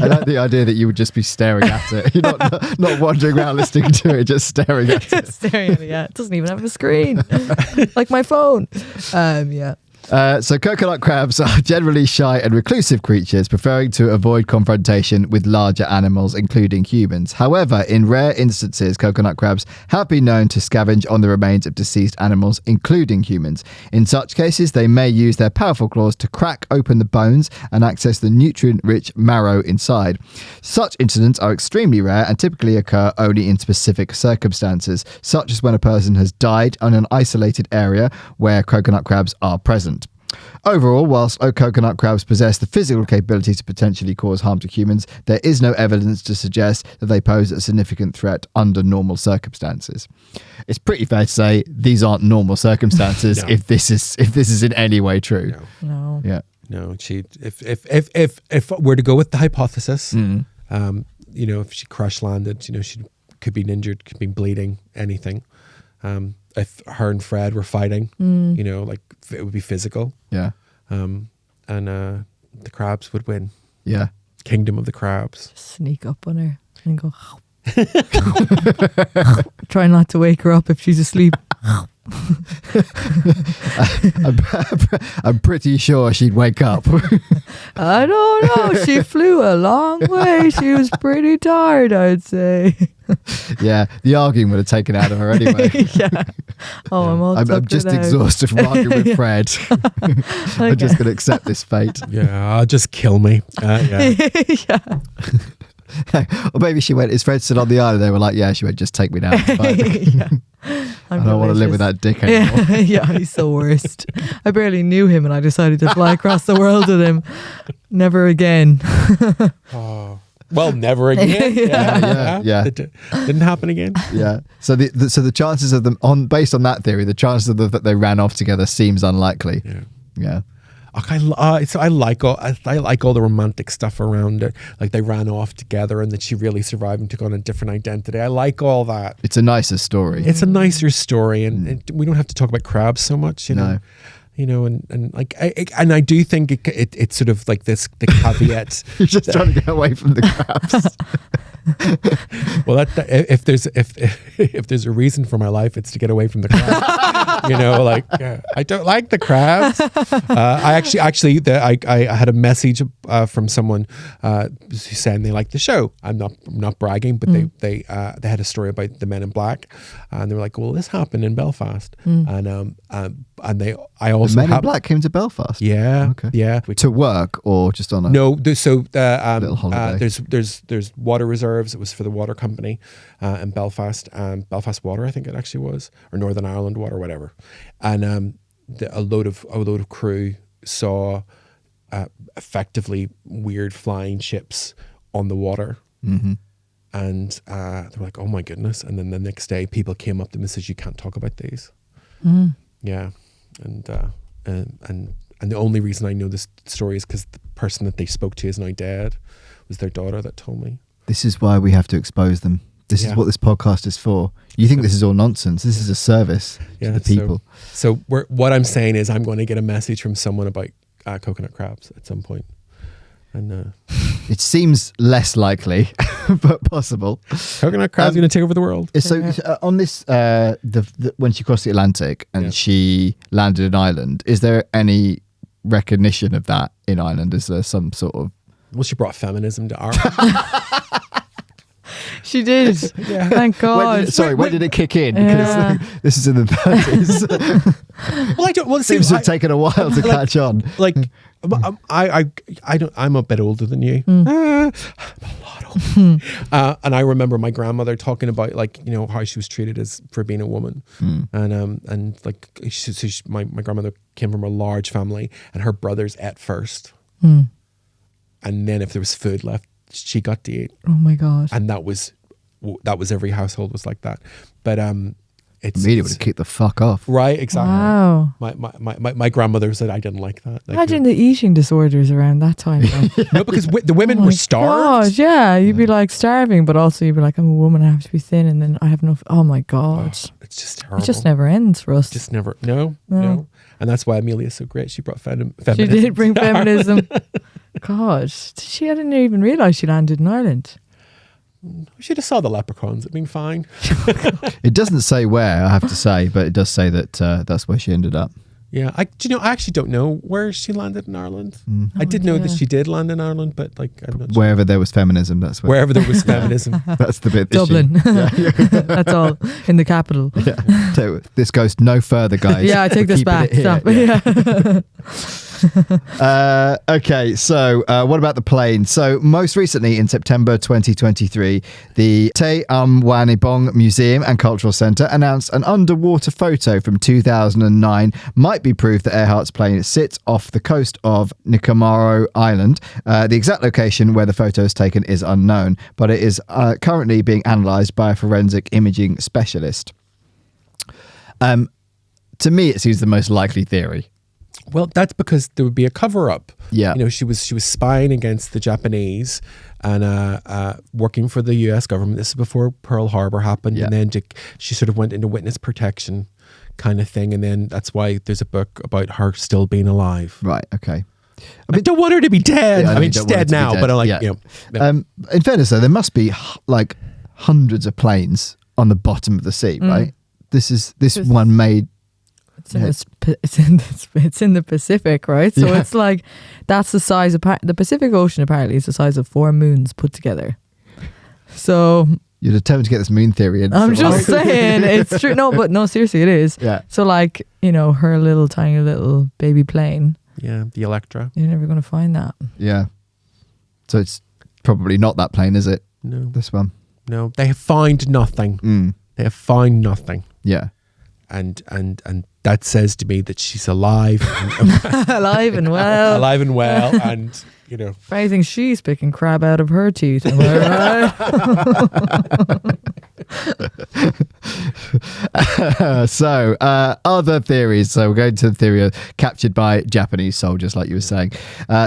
I like the idea that you would just be staring at it. You're not wandering around listening to it, just staring at it. Staring at it, yeah. It doesn't even have a screen, like my phone. Yeah. So coconut crabs are generally shy and reclusive creatures, preferring to avoid confrontation with larger animals, including humans. However, in rare instances, coconut crabs have been known to scavenge on the remains of deceased animals, including humans. In such cases, they may use their powerful claws to crack open the bones and access the nutrient-rich marrow inside. Such incidents are extremely rare and typically occur only in specific circumstances, such as when a person has died in an isolated area where coconut crabs are present. Overall, whilst coconut crabs possess the physical capability to potentially cause harm to humans, there is no evidence to suggest that they pose a significant threat under normal circumstances. It's pretty fair to say these aren't normal circumstances if this is in any way true. No. Yeah. No, if we're to go with the hypothesis, if she crash landed, she could be injured, could be bleeding, anything. If her and Fred were fighting, it would be physical. Yeah. And the crabs would win. Yeah. Kingdom of the crabs. Just sneak up on her and go. Try not to wake her up if she's asleep. I'm pretty sure she'd wake up. I don't know. She flew a long way. She was pretty tired, I'd say. Yeah, the arguing would have taken out of her anyway. Yeah. Oh, I'm all I'm just exhausted from arguing with Fred. I'm just going to accept this fate. Yeah, just kill me. Yeah. Or maybe she went, is Fred still on the island? They were like, yeah, she went, just take me now. I don't want to live with that dick anymore. Yeah, he's the worst. I barely knew him and I decided to fly across the world with him. Never again. Well, never again. Yeah. It didn't happen again. Yeah. So the chances of them, based on that theory, the chances of that they ran off together seems unlikely. Yeah. I like all the romantic stuff around it. Like they ran off together and that she really survived and took on a different identity. I like all that. It's a nicer story. It's a nicer story, and we don't have to talk about crabs so much, No. And I do think it's sort of like the caveat. You're just trying to get away from the crabs. Well, if there's a reason for my life, it's to get away from the crabs. I don't like the crabs. I had a message from someone who's saying they like the show. I'm not bragging, but they had a story about the Men in Black, and they were like, "Well, this happened in Belfast," and I also the Men in Black came to Belfast. Yeah, okay. Yeah, to work or just on a little holiday. There's water reserves. It was for the water company in Belfast, Belfast Water, I think it actually was, or Northern Ireland Water, whatever. And a load of crew saw effectively weird flying ships on the water, and they were like, "Oh my goodness!" And then the next day, people came up to them and said, "You can't talk about these." Yeah, and the only reason I know this story is because the person that they spoke to is now dead. It was their daughter that told me. This is why we have to expose them. This is what this podcast is for. You think this is all nonsense. This is a service to the people. So what I'm saying is I'm going to get a message from someone about coconut crabs at some point. And It seems less likely, but possible. coconut crab's going to take over the world. So on this, when she crossed the Atlantic and she landed in Ireland, is there any recognition of that in Ireland? Is there some sort of... Well, she brought feminism to Ireland. She did. Thank God. When did it kick in? Because this is in the 30s. Well, I don't. Well, It seems to have taken a while to catch on. Like, I don't. I'm a bit older than you. I'm a lot older. And I remember my grandmother talking about, like, you know, how she was treated as for being a woman, and like my grandmother came from a large family, and her brothers ate first, and then if there was food left, she got to eat. Oh my God. And that was every household was like that. But it's Media would have kicked the fuck off. right, exactly. Wow. My grandmother said I didn't like that. Like, Imagine the eating disorders around that time. no, because the women were starved. God, yeah, you'd be like starving, but also you'd be like, I'm a woman, I have to be thin, and then I have no. Oh my God, It's just terrible. it just never ends for us. Just never. No. And that's why Amelia is so great. She brought feminism. She did bring to Ireland. feminism. God, I didn't even realize she landed in Ireland. We should have saw the leprechauns. It'd been fine. It doesn't say where, I have to say, but it does say that that's where she ended up. Yeah, I actually don't know where she landed in Ireland. I did know that she did land in Ireland, but like I'm not sure. Wherever there was feminism, that's where. Wherever there was feminism. That's the bit. Dublin. That's all in the capital. Yeah. So this goes no further, guys. Yeah, I take We're this keeping back. it here. Stop. Yeah. Okay, so what about the plane? So most recently in September 2023, the Te Amwanibong Museum and Cultural Centre announced an underwater photo from 2009 might be proof that Earhart's plane sits off the coast of Nikomaro Island. The exact location where the photo is taken is unknown, but it is currently being analysed by a forensic imaging specialist. To me, it seems the most likely theory. Well, that's because there would be a cover-up. Yeah. You know, she was spying against the Japanese and working for the U.S. government. This is before Pearl Harbor happened. Yeah. And then she sort of went into witness protection kind of thing. And then that's why there's a book about her still being alive. Right, okay. I don't want her to be dead. Yeah, I know mean, you she's don't want her dead to be now, dead. but I'm like, Yeah. you know. In fairness, though, there must be like hundreds of planes on the bottom of the sea, right? This one made... It's in the Pacific, right? So it's like that's the size of the Pacific Ocean. Apparently, is the size of 4 moons put together. So you're determined to get this moon theory in. I'm just saying it's true. No, seriously, it is. Yeah. So like, you know, her tiny little baby plane. Yeah, the Electra. You're never going to find that. Yeah. So it's probably not that plane, is it? No. This one. No, they have found nothing. They have found nothing. Yeah. And that says to me that she's alive, Alive and well. alive and well, and you know. I think she's picking crab out of her teeth. Am I right? So other theories. So we're going to the theory of captured by Japanese soldiers, like you were saying.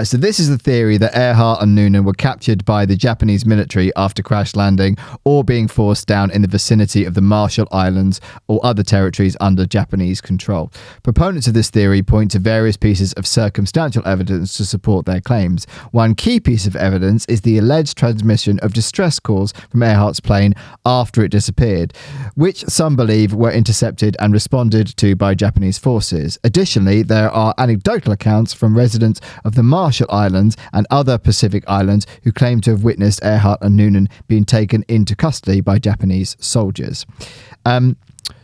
So this is the theory that Earhart and Noonan were captured by the Japanese military after crash landing or being forced down in the vicinity of the Marshall Islands or other territories under Japanese control. Proponents of this theory point to various pieces of circumstantial evidence to support their claims. One key piece of evidence is the alleged transmission of distress calls from Earhart's plane after it disappeared, which some believe were intercepted and responded to by Japanese forces. Additionally, there are anecdotal accounts from residents of the Marshall Islands and other Pacific islands who claim to have witnessed Earhart and Noonan being taken into custody by Japanese soldiers.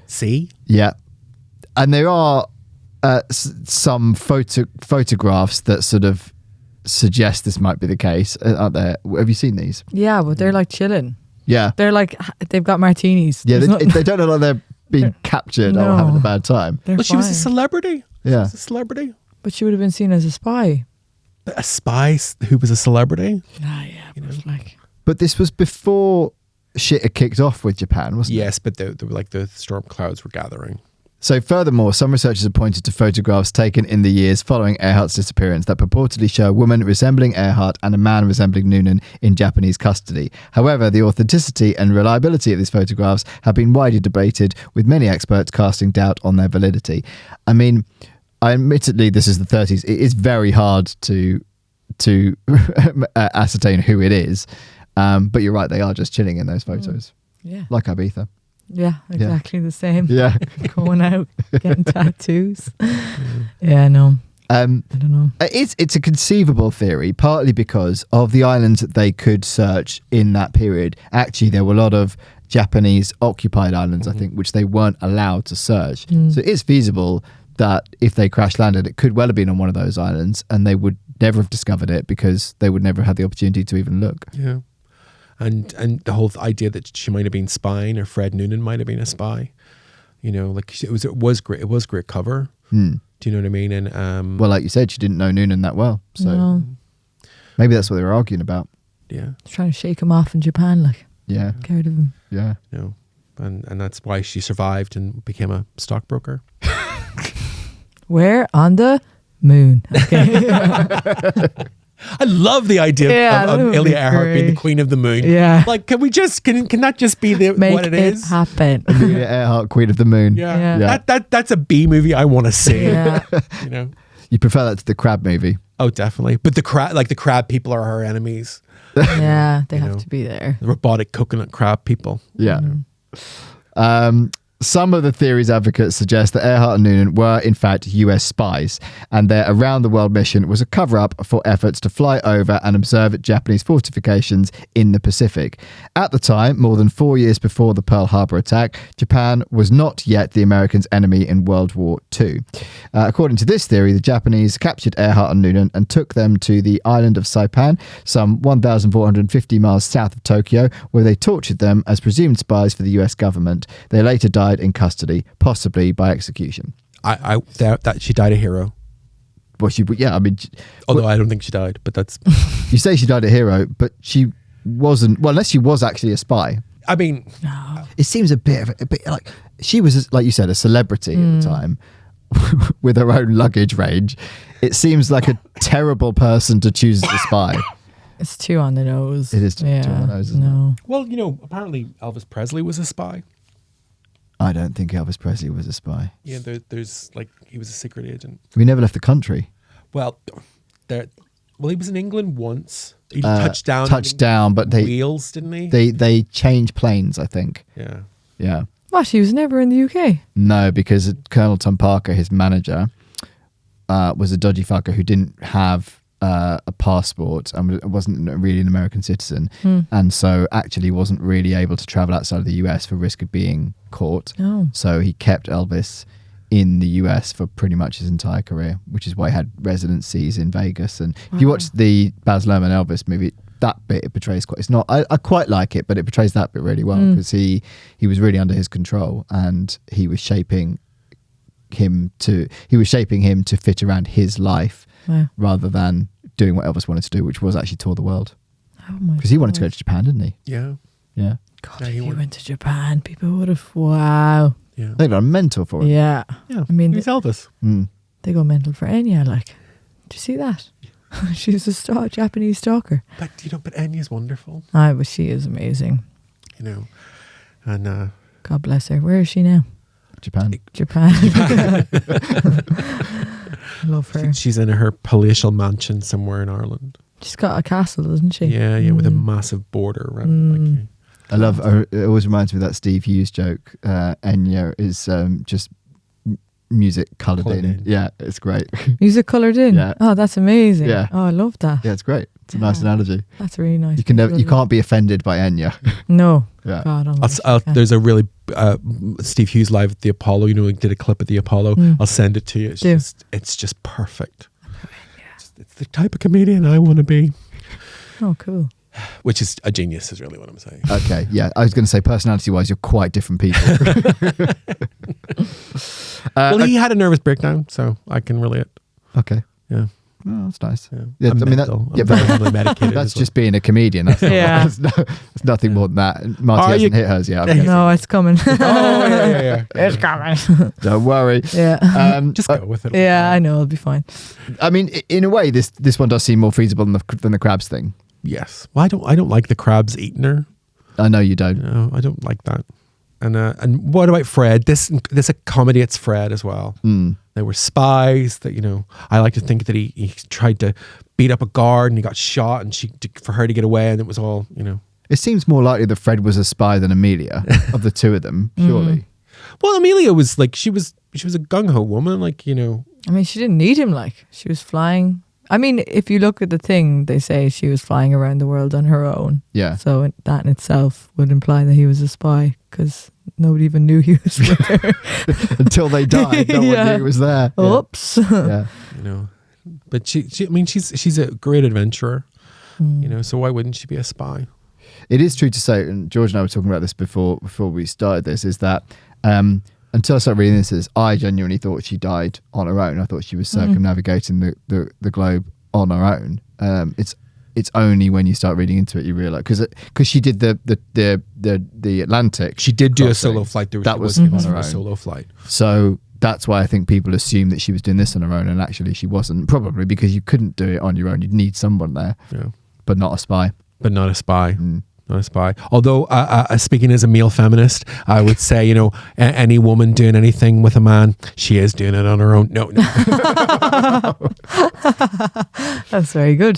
See? Yeah. And there are some photographs that sort of suggest this might be the case, aren't there? Have you seen these? Yeah, but they're like chilling. Yeah. They're like, they've got martinis. Yeah, There's they don't look like they're being captured or having a bad time. They're Well, she was a fine. celebrity. Yeah. She was a celebrity. But she would have been seen as a spy. A spy who was a celebrity. Yeah, but like... But this was before shit had kicked off with Japan, wasn't it? Yes, but the storm clouds were gathering. So furthermore, some researchers have pointed to photographs taken in the years following Earhart's disappearance that purportedly show a woman resembling Earhart and a man resembling Noonan in Japanese custody. However, the authenticity and reliability of these photographs have been widely debated, with many experts casting doubt on their validity. I mean, admittedly, this is the 30s. It is very hard to to ascertain who it is. But you're right, they are just chilling in those photos. Yeah. Like Ibiza. Yeah, exactly the same. Yeah. Going out, getting tattoos. Yeah, no. I don't know. It's a conceivable theory, partly because of the islands that they could search in that period. Actually, there were a lot of Japanese occupied islands, I think, which they weren't allowed to search. So it's feasible that if they crash landed, it could well have been on one of those islands, and they would never have discovered it because they would never have had the opportunity to even look. Yeah. And the whole idea that she might have been spying, or Fred Noonan might have been a spy, like it was great cover. Do you know what I mean? And well, like you said, she didn't know Noonan that well, so maybe that's what they were arguing about. Yeah, trying to shake him off in Japan, like get rid of him. Yeah, and that's why she survived and became a stockbroker. Where? On the moon. Okay. I love the idea of Amelia Earhart being the queen of the moon. Yeah. Like, can that just be what it is? Happen. Amelia Earhart, queen of the moon. Yeah. That's a B movie I want to see. Yeah. You prefer that to the Crab movie? Oh, definitely. But the crab people are her enemies. Yeah, they have to be there. The robotic coconut crab people. Yeah. Some of the theory's advocates suggest that Earhart and Noonan were, in fact, US spies, and their around-the-world mission was a cover-up for efforts to fly over and observe Japanese fortifications in the Pacific. At the time, more than 4 years before the Pearl Harbor attack, Japan was not yet the Americans' enemy in World War II. According to this theory, the Japanese captured Earhart and Noonan and took them to the island of Saipan, some 1,450 miles south of Tokyo, where they tortured them as presumed spies for the US government. They later died in custody, possibly by execution. That she died a hero. Well, although I don't think she died, but that's. You say she died a hero, but she wasn't. Well, unless she was actually a spy. I mean, it seems a bit like she was, like you said, a celebrity at the time with her own luggage range. It seems like a terrible person to choose as a spy. It's too on the nose. It is too on the nose, isn't it? Well, apparently Elvis Presley was a spy. I don't think Elvis Presley was a spy. Yeah, there's he was a secret agent. We never left the country. Well, he was in England once. He touched down, but they wheels, didn't he? They changed planes, I think. Yeah. What? He was never in the UK? No, because Colonel Tom Parker, his manager, was a dodgy fucker who didn't have a passport and wasn't really an American citizen, and so actually wasn't really able to travel outside of the US for risk of being caught. So he kept Elvis in the US for pretty much his entire career, which is why he had residencies in Vegas. And if you watch the Baz Luhrmann Elvis movie, that bit it portrays quite. It's not. I quite like it, but it portrays that bit really well because he was really under his control and he was shaping him to fit around his life rather than doing what Elvis wanted to do, which was actually tour the world. Because he wanted to go to Japan, didn't he? Yeah. God, if he went to Japan, people would have, wow. Yeah. They'd gone mental for it. Yeah. I mean, he's Elvis. They go mental for Enya, like. Did you see that? She's a Japanese stalker. But Enya's wonderful. But she is amazing. And God bless her. Where is she now? Japan. I love her. She's in her palatial mansion somewhere in Ireland. She's got a castle, doesn't she? Yeah, with a massive border around it. I love. It always reminds me of that Steve Hughes joke. Enya is just music coloured in. Yeah, it's great. Music coloured in. Yeah. Oh, that's amazing. Yeah. Oh, I love that. Yeah, it's great. It's a nice analogy. That's really nice. You can't be offended by Enya. No. Yeah. God, there's a really Steve Hughes live at the Apollo. He did a clip at the Apollo. I'll send it to you. It's just perfect. It's the type of comedian I want to be. Oh, cool. Which is a genius, is really what I'm saying. Okay, yeah. I was going to say, personality-wise, you're quite different people. He had a nervous breakdown, so I can relate. Okay. Yeah. Oh, that's nice. Yeah. I'm very heavily medicated. That's just being a comedian. That's there's nothing more than that. Marty hasn't hit hers yet. No, it's coming. Yeah. It's coming. Don't worry. Yeah. Just go with it. Yeah, I know. It'll be fine. I mean, in a way, this one does seem more feasible than the crabs thing. Yes. Well, I don't like the crabs eating her. I know you don't. No, I don't like that. And what about Fred? This a comedy. It's Fred as well. They were spies. That, you know, I like to think that he tried to beat up a guard and he got shot, and for her to get away, and it was all, you know. It seems more likely that Fred was a spy than Amelia of the two of them, surely. Well, Amelia was like, she was a gung-ho woman, like, you know. I mean, she didn't need him, like, she was flying. I mean, if you look at the thing, they say she was flying around the world on her own. Yeah. So that in itself would imply that he was a spy, because nobody even knew he was with her. Until they died, no one knew he was there. Oops. Yeah. You know, but I mean, she's a great adventurer, you know, so why wouldn't she be a spy? It is true to say, and George and I were talking about this before we started this, is that until I started reading this, I genuinely thought she died on her own. I thought she was circumnavigating the globe on her own. It's only when you start reading into it you realise, because she did the Atlantic. She did do a crossing. solo flight. That was on her a own. solo flight. So that's why I think people assume that she was doing this on her own, and actually she wasn't. Probably because you couldn't do it on your own. You'd need someone there, but not a spy. But not a spy. Not a spy. Although, speaking as a male feminist, I would say, you know, any woman doing anything with a man, she is doing it on her own. No. That's very good.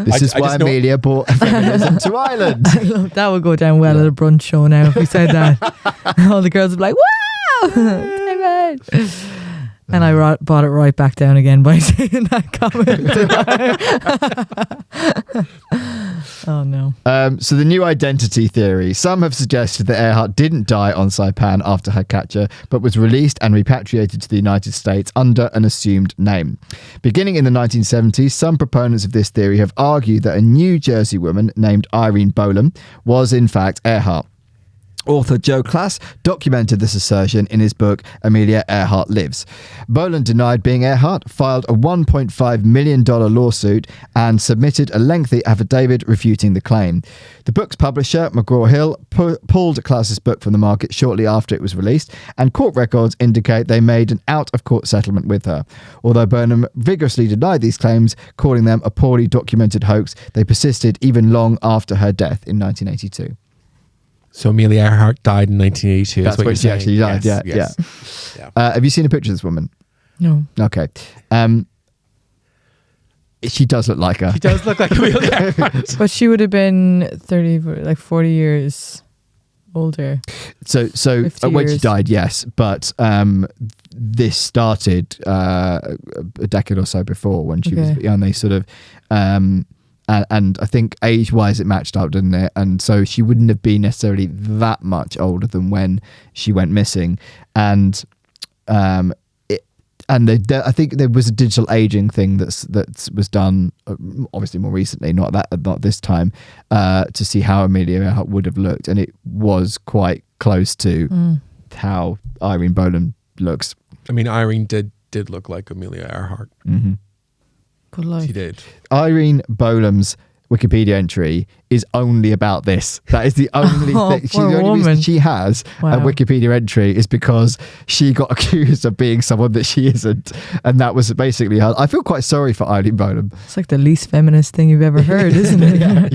This is why Amelia brought feminism to Ireland. That would go down well at a brunch show now if we said that. All the girls would be like, wow! David! And I brought it right back down again by saying that comment. Oh, no. So the new identity theory. Some have suggested that Earhart didn't die on Saipan after her capture, but was released and repatriated to the United States under an assumed name. Beginning in the 1970s, some proponents of this theory have argued that a New Jersey woman named Irene Bolam was in fact Earhart. Author Joe Class documented this assertion in his book Amelia Earhart Lives. Boland denied being Earhart, filed a $1.5 million lawsuit, and submitted a lengthy affidavit refuting the claim. The book's publisher, McGraw-Hill, pulled Class's book from the market shortly after it was released, and court records indicate they made an out-of-court settlement with her. Although Burnham vigorously denied these claims, calling them a poorly documented hoax, they persisted even long after her death in 1982. So Amelia Earhart died in 1982. That's when she actually died. Yes, yeah. yes. Yeah. Have you seen a picture of this woman? No. Okay. She does look like her. She does look like Amelia Earhart. But she would have been 40 years older. So 50 when she years. died, yes, but this started a decade or so before when she was, and they sort of, and I think age-wise it matched up, didn't it? And so she wouldn't have been necessarily that much older than when she went missing, and I think there was a digital aging thing that was done, obviously more recently, not this time, to see how Amelia Earhart would have looked, and it was quite close to how Irene Bolam looks. I mean, Irene did look like Amelia Earhart. Mm-hmm. But like, She did. Irene Bolam's Wikipedia entry is only about this. That is the only thing. The only reason she has a Wikipedia entry is because she got accused of being someone that she isn't, and that was basically her. I feel quite sorry for Irene Bolam. it's like the least feminist thing you've ever heard, isn't it?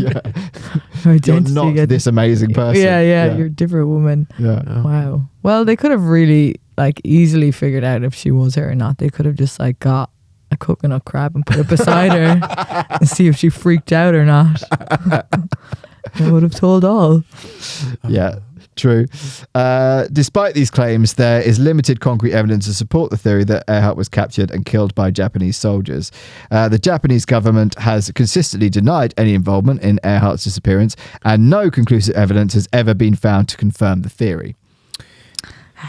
You're not this amazing person. Yeah, you're a different woman. Yeah. Wow. Well, they could have really easily figured out if she was her or not. They could have just got a coconut crab and put it beside her and see if she freaked out or not. They would have told all. Yeah, true. Despite these claims, there is limited concrete evidence to support the theory that Earhart was captured and killed by Japanese soldiers. The Japanese government has consistently denied any involvement in Earhart's disappearance, and no conclusive evidence has ever been found to confirm the theory.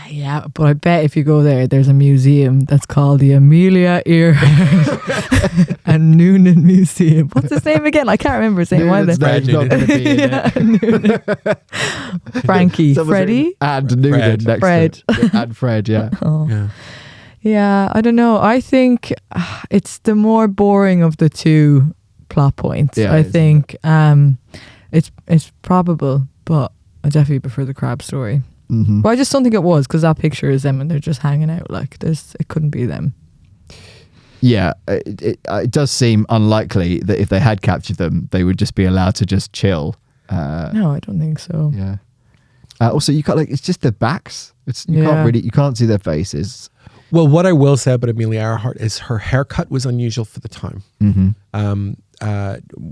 Yeah, but I bet if you go there's a museum that's called the Amelia Earhart and Noonan Museum. What's his name again? I can't remember his name. Noonan's name's not going to be in it. Frankie, Freddie, and Noonan next Fred. to it. And Fred, yeah. Oh. Yeah, I don't know. I think it's the more boring of the two plot points. Yeah, I think it's probable, but I definitely prefer the crab story. Mm-hmm. But I just don't think it was, because that picture is them and they're just hanging out it couldn't be them. Yeah, it does seem unlikely that if they had captured them, they would just be allowed to just chill. No, I don't think so. Yeah. Also, you can't it's just their backs. You can't see their faces. Well, what I will say about Amelia Earhart is her haircut was unusual for the time.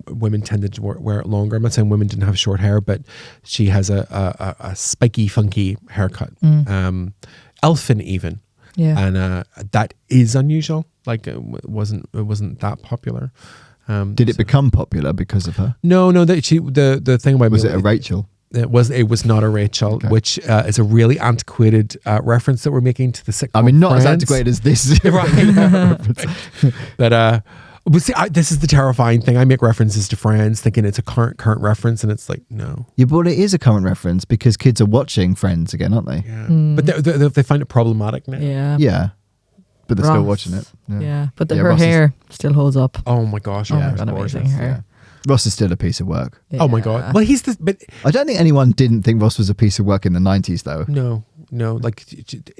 Women tended to wear it longer. I'm not saying women didn't have short hair, but she has a spiky, funky haircut. Elfin even. Yeah. And that is unusual. Like it wasn't that popular. Did it become popular because of her? No. The thing about was it a Rachel? It was not a Rachel, okay. which is a really antiquated reference that we're making to the sitcom. I mean, not Friends. as antiquated as this. But see, this is the terrifying thing. I make references to Friends thinking it's a current reference, and it's like, no. Yeah, but it is a current reference because kids are watching Friends again, aren't they? Yeah. But they find it problematic now. Yeah. Yeah. But they're Ross. still watching it. Yeah. But her Ross hair still holds up. Oh my gosh. Oh Yeah, my God, gorgeous. amazing hair. Yeah. Ross is still a piece of work. Oh my God. Well, but I don't think anyone didn't think Ross was a piece of work in the 90s, though. no. Like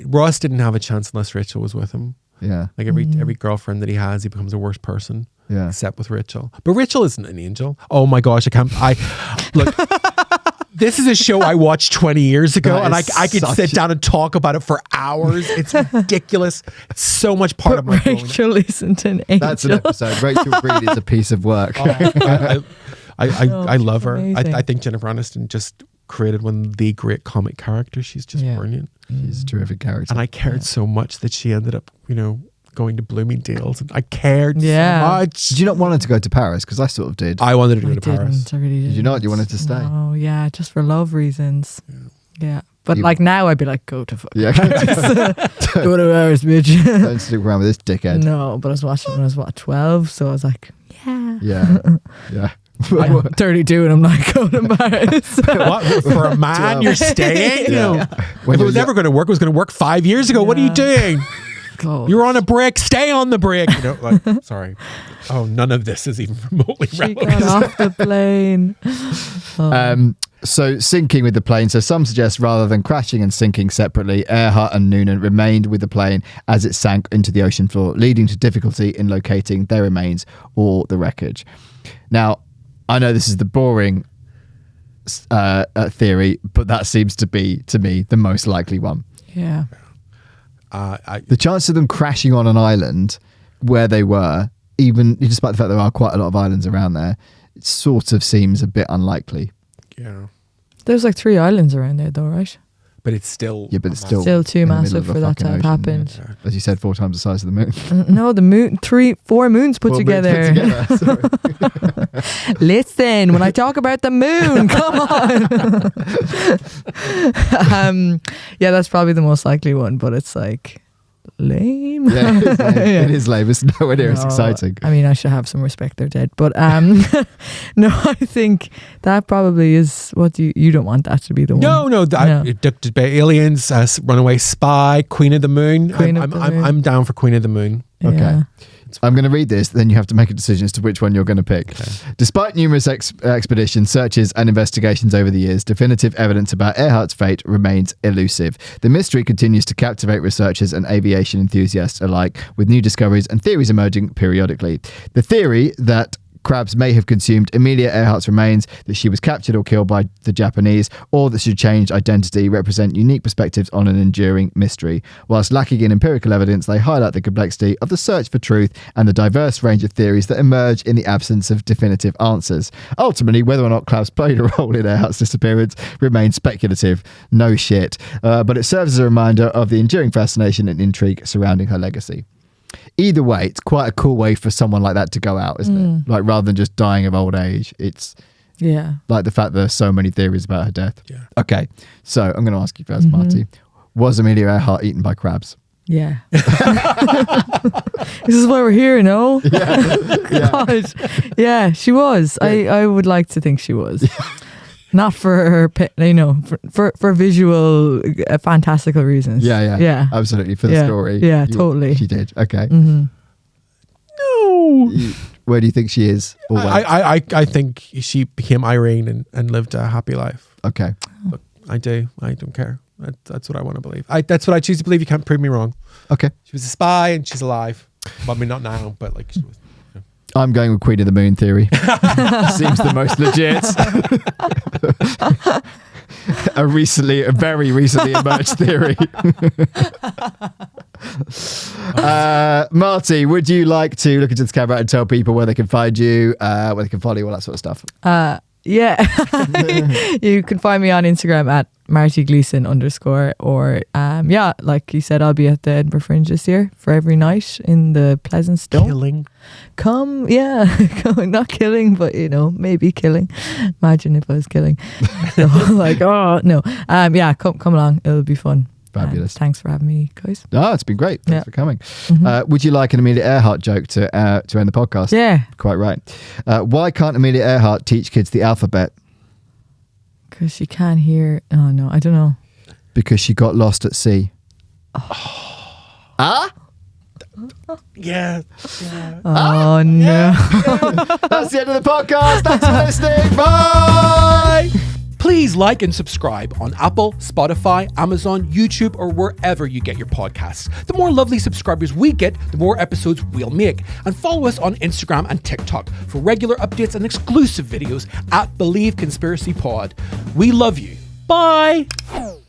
Ross didn't have a chance unless Rachel was with him. Yeah. Like every girlfriend that he has, he becomes a worse person. Yeah. Except with Rachel. But Rachel isn't an angel. Oh my gosh, look. This is a show I watched 20 years ago, That and is I could sit down and talk about it for hours. It's ridiculous. It's so much part of my growing up. Rachel isn't an angel. That's an episode. Rachel Breed is a piece of work. I love her. amazing. I think Jennifer Aniston just created one of the great comic characters. She's just brilliant. She's a terrific character. And I cared so much that she ended up, going to Bloomingdale's, and I cared so Yeah. much. Did you not want her to go to Paris? Because I sort of did. I wanted to go I to Paris. didn't. I really didn't. Did you not? You wanted to stay? Oh, yeah, just for love reasons. Yeah. But like now I'd be like, go to fuck. Yeah. Go to Paris, bitch. Don't stick around with this dickhead. No, but I was watching when I was 12, so I was like, yeah. Yeah. Yeah. I'm 32 and I'm like, go to Paris. What? For a man, you're staying? Yeah. If it was ever going to work, it was going to work 5 years ago. What are you doing? God. You're on a break. Stay on the break. Sorry. Oh, none of this is even remotely She relevant. got off the plane. So sinking with the plane. So some suggest rather than crashing and sinking separately, Earhart and Noonan remained with the plane as it sank into the ocean floor, leading to difficulty in locating their remains or the wreckage. Now, I know this is the boring theory, but that seems to be, to me, the most likely one. Yeah. The chance of them crashing on an island where they were, even despite the fact there are quite a lot of islands around there, it sort of seems a bit unlikely. Yeah. There's like 3 islands around there though, right? But it's still... Yeah, but it's still too in the massive middle of for a that to fucking have ocean, happened. yeah. As you said, 4 times the size of the moon. No, the moon, 4 moons put 4 moons together. put together, sorry. Listen, when I talk about the moon, come on. Yeah, that's probably the most likely one, but it's like lame. Yeah, it is lame. It is lame. It's nowhere near as No, exciting. I mean, I should have some respect. They're dead, but no, I think that probably is what you don't want that to be the one. No. Abducted by aliens, runaway spy, Queen of the Moon. Queen of the Moon. I'm down for Queen of the Moon. Okay. Yeah. I'm going to read this, then you have to make a decision as to which one you're going to pick. Okay. Despite numerous expeditions, searches and investigations over the years, definitive evidence about Earhart's fate remains elusive. The mystery continues to captivate researchers and aviation enthusiasts alike, with new discoveries and theories emerging periodically. The theory that CRABS may have consumed Amelia Earhart's remains, that she was captured or killed by the Japanese, or that she changed identity, represent unique perspectives on an enduring mystery. Whilst lacking in empirical evidence, they highlight the complexity of the search for truth and the diverse range of theories that emerge in the absence of definitive answers. Ultimately, whether or not CRABS played a role in Earhart's disappearance remains speculative. No shit. But it serves as a reminder of the enduring fascination and intrigue surrounding her legacy. Either way, it's quite a cool way for someone like that to go out, isn't it? Like, rather than just dying of old age, it's like the fact that there's so many theories about her death. Yeah. Okay, so I'm going to ask you first, Marty. Was Amelia Earhart eaten by crabs? Yeah. This is why we're here, no? Yeah. God. Yeah, she was. I would like to think she was. Not for her, for visual, fantastical reasons. Yeah. Absolutely, for the story. Yeah, totally. She did. Okay. Mm-hmm. No. Where do you think she is? Or when? I think she became Irene and lived a happy life. Okay. Look, I do. I don't care. That's what I want to believe. That's what I choose to believe. You can't prove me wrong. Okay. She was a spy and she's alive. Well, I mean, not now, but like she was. I'm going with Queen of the Moon theory. Seems the most legit. a very recently emerged theory. Marty, would you like to look into the camera and tell people where they can find you, where they can follow you, all that sort of stuff? Yeah. You can find me on Instagram at Marty Gleeson _ or like you said, I'll be at the Edinburgh Fringe this year for every night in the Pleasant Stone. Killing. Come, not killing, but maybe killing. Imagine if I was killing. So, like, oh no. Come along. It'll be fun. Fabulous. Thanks for having me, guys. Oh, it's been great. Thanks for coming. Would you like an Amelia Earhart joke to end the podcast? Yeah. Quite right. Why can't Amelia Earhart teach kids the alphabet? Because she can't hear. Oh, no, I don't know. Because she got lost at sea. Yeah. Oh, no. That's the end of the podcast. Thanks for listening. Bye. Please like and subscribe on Apple, Spotify, Amazon, YouTube, or wherever you get your podcasts. The more lovely subscribers we get, the more episodes we'll make. And follow us on Instagram and TikTok for regular updates and exclusive videos at Believe Conspiracy Pod. We love you. Bye.